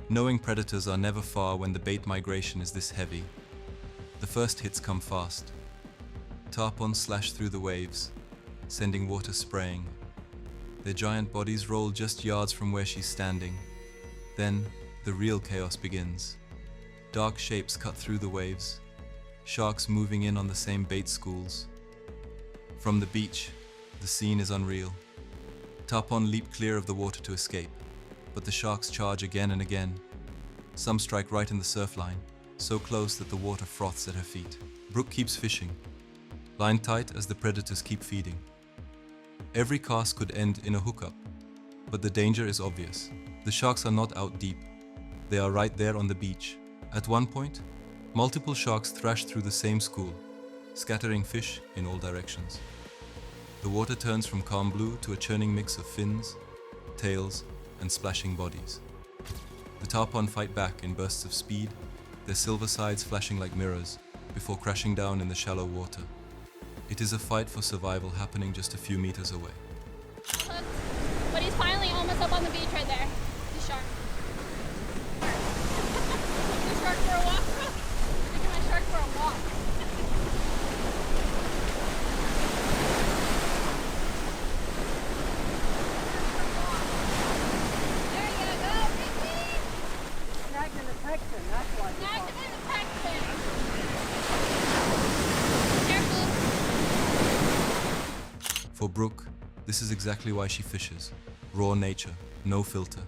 Knowing predators are never far when the bait migration is this heavy. The first hits come fast. Tarpons slash through the waves, sending water spraying. Their giant bodies roll just yards from where she's standing. Then, the real chaos begins. Dark shapes cut through the waves, sharks moving in on the same bait schools. From the beach, the scene is unreal. Tarpon leap clear of the water to escape, but the sharks charge again and again. Some strike right in the surf line, so close that the water froths at her feet. Brooke keeps fishing, line tight as the predators keep feeding. Every cast could end in a hookup, but the danger is obvious. The sharks are not out deep. They are right there on the beach. At one point, multiple sharks thrash through the same school, scattering fish in all directions. The water turns from calm blue to a churning mix of fins, tails, and splashing bodies. The tarpon fight back in bursts of speed, their silver sides flashing like mirrors, before crashing down in the shallow water. It is a fight for survival happening just a few meters away. But he's finally almost up on the beach right there. The shark. The shark for a walk, bro. Taking my shark for a walk. For Brooke, this is exactly why she fishes. Raw nature, no filter.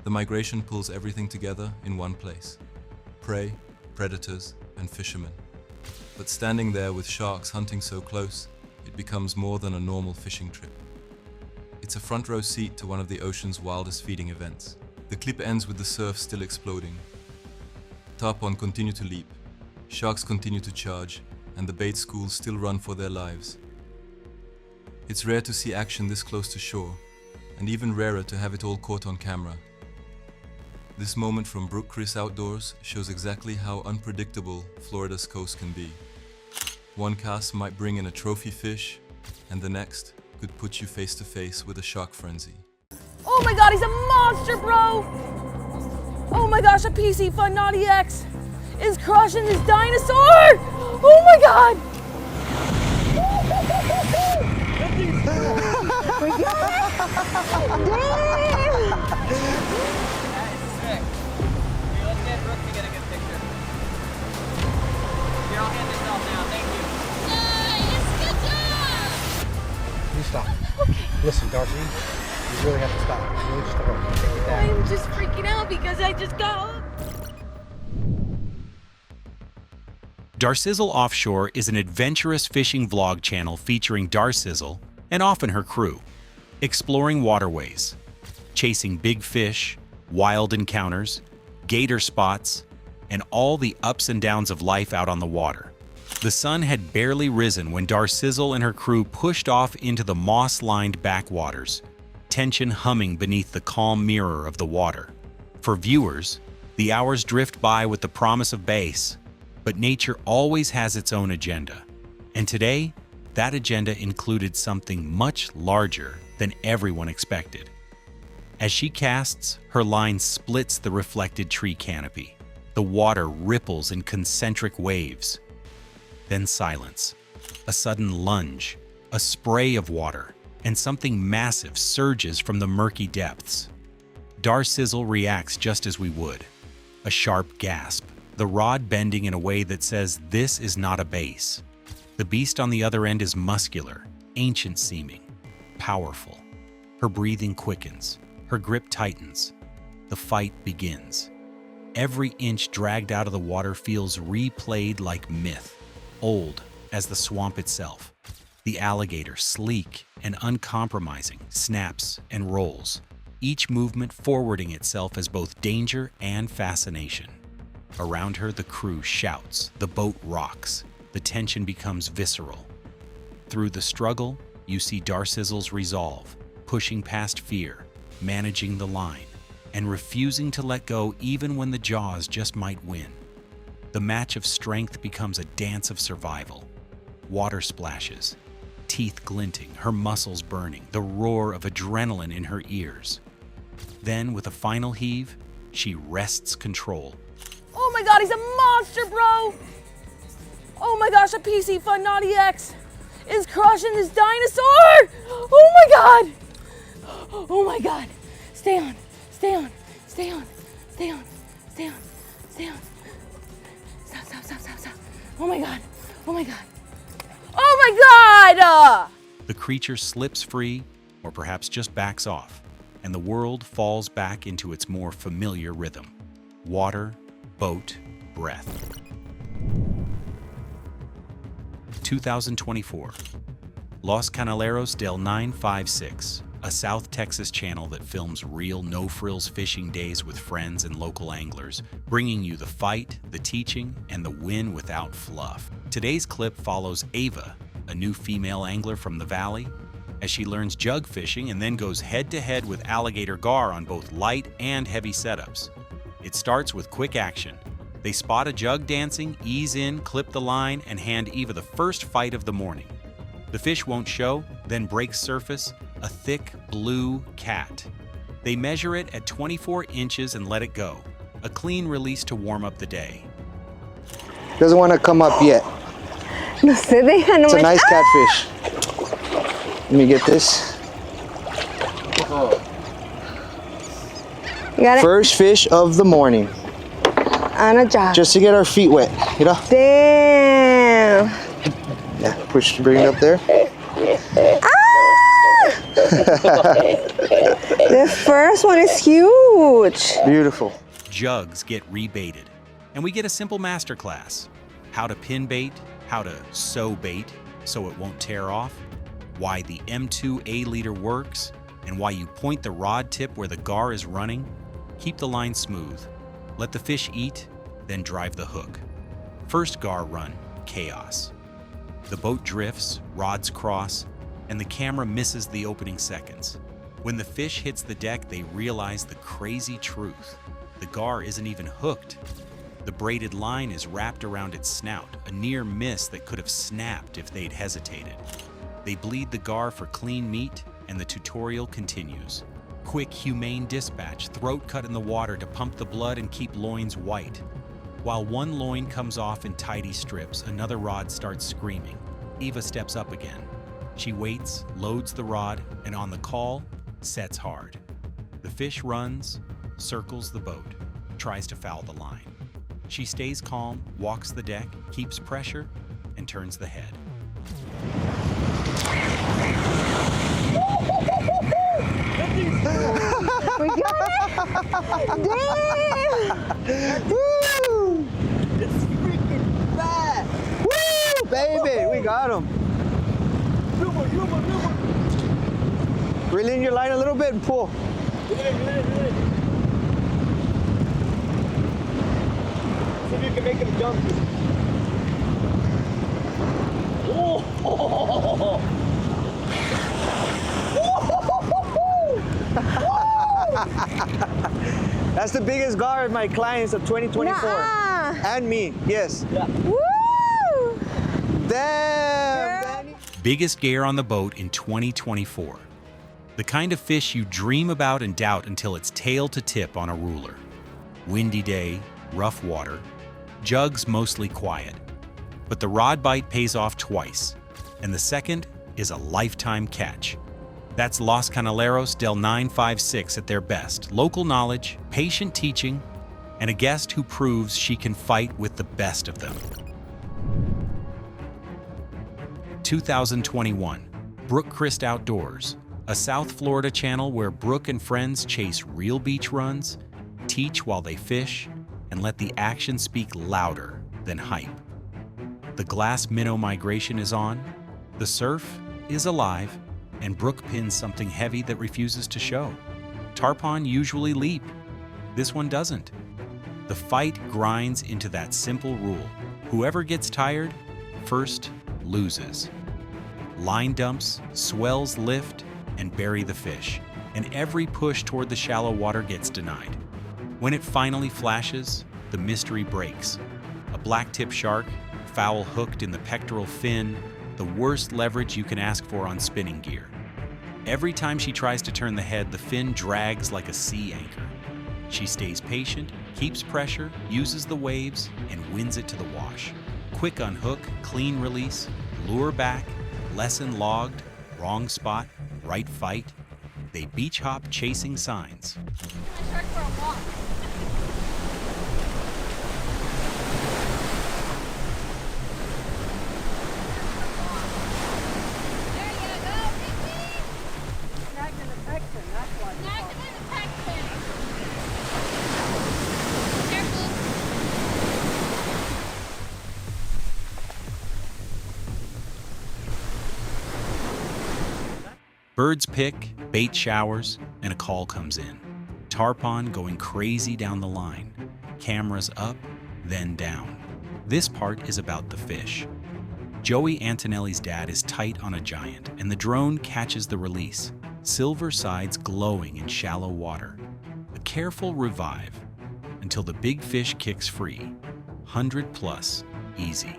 The migration pulls everything together in one place. Prey, predators, and fishermen. But standing there with sharks hunting so close, it becomes more than a normal fishing trip. It's a front row seat to one of the ocean's wildest feeding events. The clip ends with the surf still exploding. Tarpon continue to leap, sharks continue to charge, and the bait schools still run for their lives. It's rare to see action this close to shore, and even rarer to have it all caught on camera. This moment from Brooke Chris Outdoors shows exactly how unpredictable Florida's coast can be. One cast might bring in a trophy fish, and the next could put you face to face with a shark frenzy. Oh my god, he's a monster, bro! Oh my gosh, a PC Fun Naughty X is crushing this dinosaur! Oh my god! You stop. Okay. Listen, Darcy, you really have to stop. You really just gotta take it down. I'm just freaking out because I just got up. Darsizzle Offshore is an adventurous fishing vlog channel featuring Darsizzle, and often her crew, exploring waterways, chasing big fish, wild encounters, gator spots, and all the ups and downs of life out on the water. The sun had barely risen when Darsizzle and her crew pushed off into the moss-lined backwaters, tension humming beneath the calm mirror of the water. For viewers, the hours drift by with the promise of bass, but nature always has its own agenda. And today, that agenda included something much larger than everyone expected. As she casts, her line splits the reflected tree canopy. The water ripples in concentric waves. Then silence. A sudden lunge, a spray of water, and something massive surges from the murky depths. Darsizzle reacts just as we would. A sharp gasp, the rod bending in a way that says this is not a base. The beast on the other end is muscular, ancient-seeming, powerful. Her breathing quickens, her grip tightens. The fight begins. Every inch dragged out of the water feels replayed like myth, old as the swamp itself. The alligator, sleek and uncompromising, snaps and rolls, each movement forwarding itself as both danger and fascination. Around her, the crew shouts, the boat rocks, the tension becomes visceral. Through the struggle, you see Darsizzle's resolve, pushing past fear, managing the line, and refusing to let go even when the jaws just might win. The match of strength becomes a dance of survival. Water splashes, teeth glinting, her muscles burning, the roar of adrenaline in her ears. Then, with a final heave, she wrests control. Oh my god, he's a monster, bro! Oh my gosh, a PC Fun Naughty X is crushing this dinosaur! Oh my god! Oh my god! Stay on, stay on, stay on, stay on, stay on, stay on. Stop, stop, stop, stop, stop. Oh my god, oh my god. Oh my god! The creature slips free, or perhaps just backs off, and the world falls back into its more familiar rhythm. Water, boat, breath. 2024. Los Canaleros del 956, a South Texas channel that films real no-frills fishing days with friends and local anglers, bringing you the fight, the teaching, and the win without fluff. Today's clip follows Ava, a new female angler from the valley, as she learns jug fishing and then goes head-to-head with alligator gar on both light and heavy setups. It starts with quick action. They spot a jug dancing, ease in, clip the line, and hand Eva the first fight of the morning. The fish won't show, then breaks surface, a thick blue cat. They measure it at 24 inches and let it go, a clean release to warm up the day. Doesn't want to come up yet. It's a nice catfish. Let me get this. You got it? First fish of the morning. On a job. Just to get our feet wet, you know? Damn. Yeah, bring it up there. Ah! The first one is huge. Beautiful. Jugs get rebaited, and we get a simple masterclass. How to pin bait, how to sew bait so it won't tear off, why the M2A leader works, and why you point the rod tip where the gar is running. Keep the line smooth. Let the fish eat, then drive the hook. First gar run, chaos. The boat drifts, rods cross, and the camera misses the opening seconds. When the fish hits the deck, they realize the crazy truth. The gar isn't even hooked. The braided line is wrapped around its snout, a near miss that could have snapped if they'd hesitated. They bleed the gar for clean meat, and the tutorial continues. Quick, humane dispatch, throat cut in the water to pump the blood and keep loins white. While one loin comes off in tidy strips, another rod starts screaming. Eva steps up again. She waits, loads the rod, and on the call, sets hard. The fish runs, circles the boat, tries to foul the line. She stays calm, walks the deck, keeps pressure, and turns the head. We got it! Damn! Woo! It's freaking fat! Woo! Baby, we got him. Reel in your line a little bit and pull. See if you can make him jump. That's the biggest gar of my clients of 2024. Nuh-uh. And me, yes. Yeah. Woo! Damn! Biggest gear on the boat in 2024. The kind of fish you dream about and doubt until it's tail to tip on a ruler. Windy day, rough water, jugs mostly quiet. But the rod bite pays off twice, and the second is a lifetime catch. That's Los Canaleros del 956 at their best. Local knowledge, patient teaching, and a guest who proves she can fight with the best of them. 2021, Brooke Christ Outdoors, a South Florida channel where Brooke and friends chase real beach runs, teach while they fish, and let the action speak louder than hype. The glass minnow migration is on, the surf is alive, and Brooke pins something heavy that refuses to show. Tarpon usually leap. This one doesn't. The fight grinds into that simple rule. Whoever gets tired first loses. Line dumps, swells lift, and bury the fish, and every push toward the shallow water gets denied. When it finally flashes, the mystery breaks. A blacktip shark, foul hooked in the pectoral fin, the worst leverage you can ask for on spinning gear. Every time she tries to turn the head, the fin drags like a sea anchor. She stays patient, keeps pressure, uses the waves, and wins it to the wash. Quick unhook, clean release, lure back, lesson logged, wrong spot, right fight. They beach hop chasing signs. Birds pick, bait showers, and a call comes in. Tarpon going crazy down the line. Cameras up, then down. This part is about the fish. Joey Antonelli's dad is tight on a giant, and the drone catches the release. Silver sides glowing in shallow water. A careful revive until the big fish kicks free. 100 plus, easy.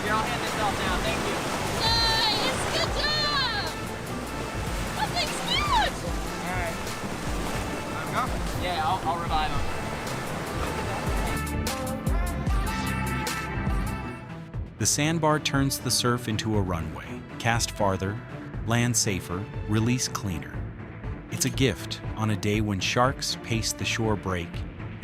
I'll hand this off now. Thank you. Nice! Good job! That thing's huge! Alright. Let him go? Yeah, I'll revive him. The sandbar turns the surf into a runway. Cast farther, land safer, release cleaner. It's a gift on a day when sharks pace the shore break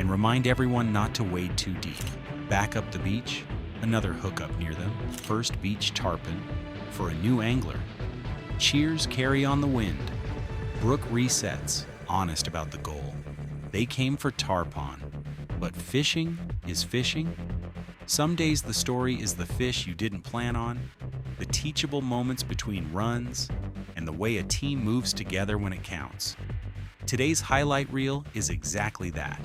and remind everyone not to wade too deep. Back up the beach, another hookup near them, first beach tarpon for a new angler. Cheers carry on the wind. Brooke resets, honest about the goal. They came for tarpon, but fishing is fishing. Some days the story is the fish you didn't plan on, the teachable moments between runs, and the way a team moves together when it counts. Today's highlight reel is exactly that.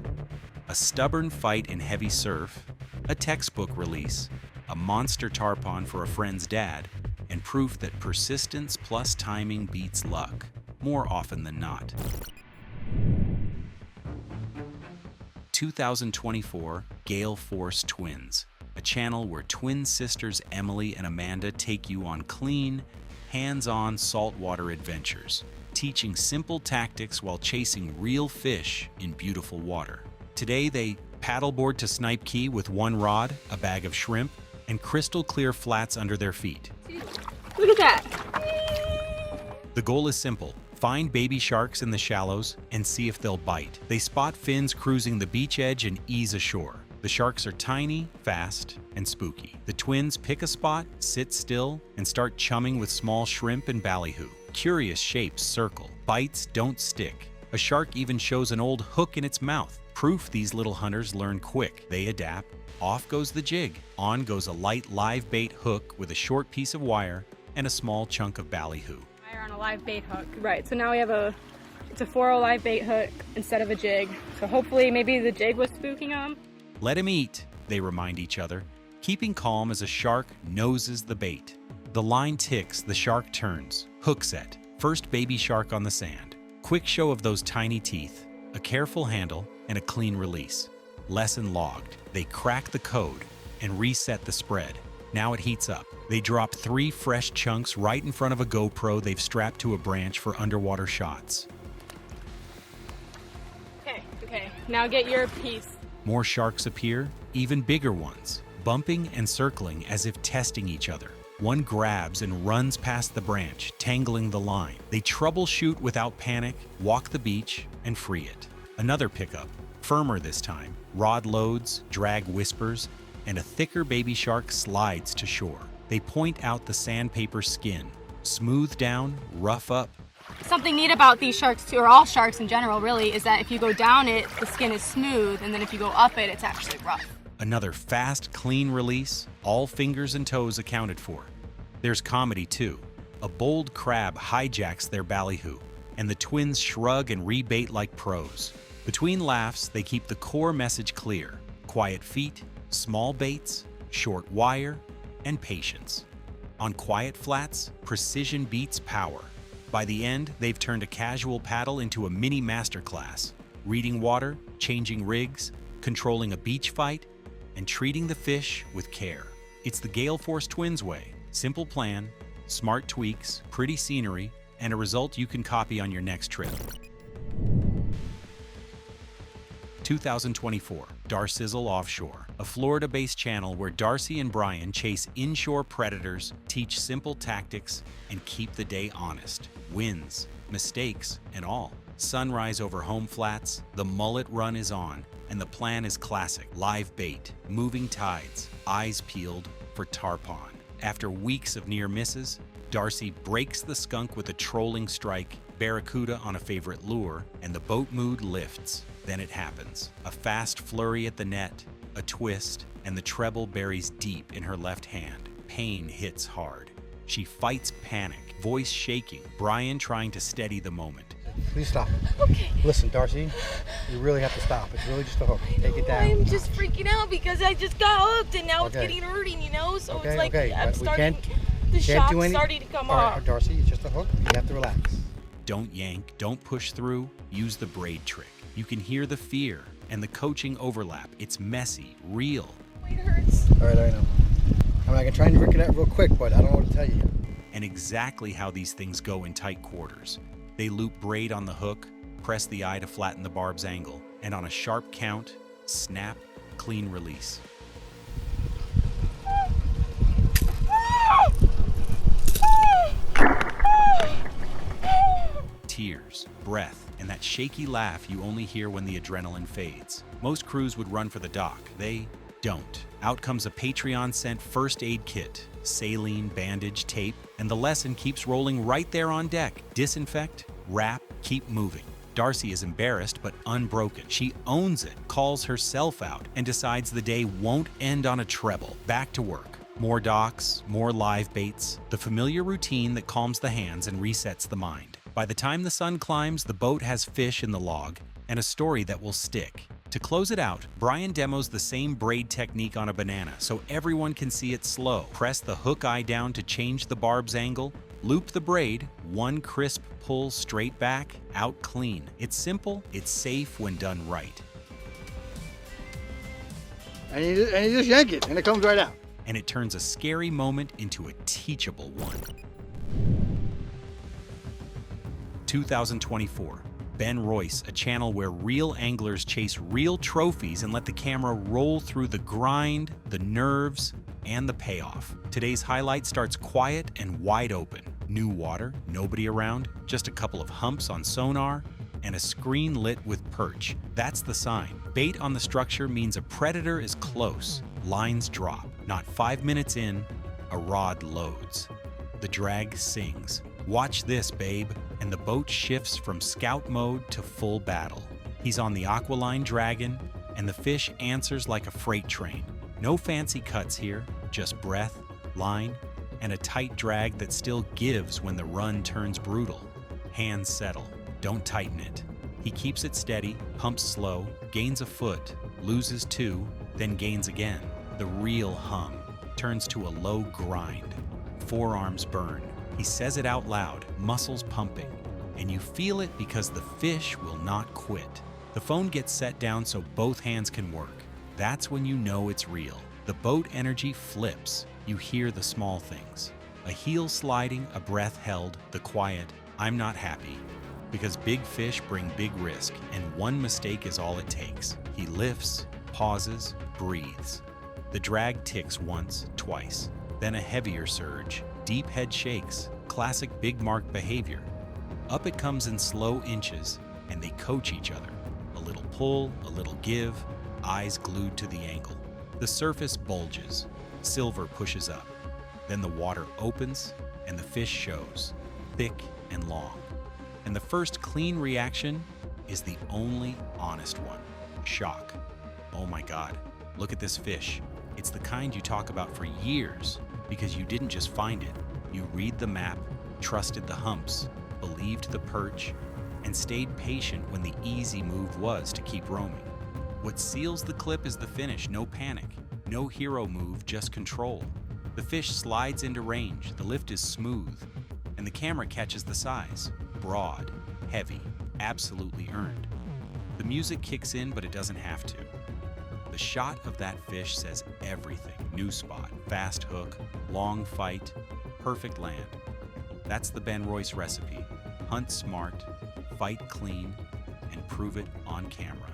A stubborn fight in heavy surf, a textbook release, a monster tarpon for a friend's dad, and proof that persistence plus timing beats luck, more often than not. 2024 Gale Force Twins, a channel where twin sisters Emily and Amanda take you on clean, hands-on saltwater adventures, teaching simple tactics while chasing real fish in beautiful water. Today they paddleboard to Snipe Key with one rod, a bag of shrimp, and crystal clear flats under their feet. Look at that. The goal is simple. Find baby sharks in the shallows and see if they'll bite. They spot fins cruising the beach edge and ease ashore. The sharks are tiny, fast, and spooky. The twins pick a spot, sit still, and start chumming with small shrimp and ballyhoo. Curious shapes circle. Bites don't stick. A shark even shows an old hook in its mouth. Proof these little hunters learn quick. They adapt. Off goes the jig. On goes a light live bait hook with a short piece of wire and a small chunk of ballyhoo. On a live bait hook. Right, so now we have it's a 4-0 live bait hook instead of a jig. So hopefully maybe the jig was spooking them. Let him eat, they remind each other, keeping calm as a shark noses the bait. The line ticks, the shark turns. Hook set. First baby shark on the sand. Quick show of those tiny teeth, a careful handle, and a clean release. Lesson logged. They crack the code and reset the spread. Now it heats up. They drop 3 fresh chunks right in front of a GoPro they've strapped to a branch for underwater shots. Okay, now get your piece. More sharks appear, even bigger ones, bumping and circling as if testing each other. One grabs and runs past the branch, tangling the line. They troubleshoot without panic, walk the beach, and free it. Another pickup, firmer this time. Rod loads, drag whispers, and a thicker baby shark slides to shore. They point out the sandpaper skin. Smooth down, rough up. Something neat about these sharks too, or all sharks in general really, is that if you go down it, the skin is smooth, and then if you go up it, it's actually rough. Another fast, clean release, all fingers and toes accounted for. There's comedy too. A bold crab hijacks their ballyhoo, and the twins shrug and rebait like pros. Between laughs, they keep the core message clear. Quiet feet, small baits, short wire, and patience. On quiet flats, precision beats power. By the end, they've turned a casual paddle into a mini masterclass, reading water, changing rigs, controlling a beach fight, and treating the fish with care. It's the Gale Force Twins way. Simple plan, smart tweaks, pretty scenery, and a result you can copy on your next trip. 2024, Darsizzle Offshore, a Florida-based channel where Darcy and Brian chase inshore predators, teach simple tactics, and keep the day honest. Wins, mistakes, and all. Sunrise over home flats, the mullet run is on, and the plan is classic. Live bait, moving tides, eyes peeled for tarpon. After weeks of near misses, Darcy breaks the skunk with a trolling strike, barracuda on a favorite lure, and the boat mood lifts. Then it happens. A fast flurry at the net, a twist, and the treble buries deep in her left hand. Pain hits hard. She fights panic, voice shaking, Brian trying to steady the moment. Please stop. Okay. Listen, Darcy, you really have to stop. It's really just a hook. Take it down. I'm just freaking out because I just got hooked and now it's getting hurting, you know? So it's like I'm starting, the shock's starting to come off. All right, Darcy, it's just a hook. You have to relax. Don't yank, don't push through, use the braid trick. You can hear the fear and the coaching overlap. It's messy, real. It hurts. All right, I know. I mean, I can try and work it out real quick, but I don't know what to tell you. And exactly how these things go in tight quarters. They loop braid on the hook, press the eye to flatten the barb's angle, and on a sharp count, snap, clean release. Tears, breath, and that that shaky laugh you only hear when the adrenaline fades. Most crews would run for the dock. They don't. Out comes a Patreon-sent first aid kit, saline, bandage, tape, and the lesson keeps rolling right there on deck. Disinfect, wrap, keep moving. Darcy is embarrassed but unbroken. She owns it, calls herself out, and decides the day won't end on a treble. Back to work. More docks, more live baits, the familiar routine that calms the hands and resets the mind. By the time the sun climbs, the boat has fish in the log and a story that will stick. To close it out, Brian demos the same braid technique on a banana so everyone can see it slow. Press the hook eye down to change the barb's angle, loop the braid, one crisp pull straight back, out clean. It's simple, it's safe when done right. And you just yank it, and it comes right out. And it turns a scary moment into a teachable one. 2024. Ben Royce, a channel where real anglers chase real trophies and let the camera roll through the grind, the nerves, and the payoff. Today's highlight starts quiet and wide open. New water, nobody around, just a couple of humps on sonar, and a screen lit with perch. That's the sign. Bait on the structure means a predator is close. Lines drop. Not 5 minutes in, a rod loads. The drag sings. Watch this, babe. And the boat shifts from scout mode to full battle. He's on the Aqualine Dragon, and the fish answers like a freight train. No fancy cuts here, just breath, line, and a tight drag that still gives when the run turns brutal. Hands settle, don't tighten it. He keeps it steady, pumps slow, gains a foot, loses 2, then gains again. The real hum turns to a low grind. Forearms burn. He says it out loud, muscles pumping, and you feel it because the fish will not quit. The phone gets set down so both hands can work. That's when you know it's real. The boat energy flips. You hear the small things. A heel sliding, a breath held, the quiet, I'm not happy. Because big fish bring big risk, and one mistake is all it takes. He lifts, pauses, breathes. The drag ticks once, twice, then a heavier surge. Deep head shakes, classic big mark behavior. Up it comes in slow inches, and they coach each other. A little pull, a little give, eyes glued to the angle. The surface bulges, silver pushes up. Then the water opens, and the fish shows, thick and long. And the first clean reaction is the only honest one, shock. Oh my God, look at this fish. It's the kind you talk about for years, because you didn't just find it. You read the map, trusted the humps, believed the perch, and stayed patient when the easy move was to keep roaming. What seals the clip is the finish, no panic, no hero move, just control. The fish slides into range, the lift is smooth, and the camera catches the size. Broad, heavy, absolutely earned. The music kicks in, but it doesn't have to. The shot of that fish says everything. New spot, fast hook, long fight, perfect land. That's the Ben Royce recipe. Hunt smart, fight clean, and prove it on camera.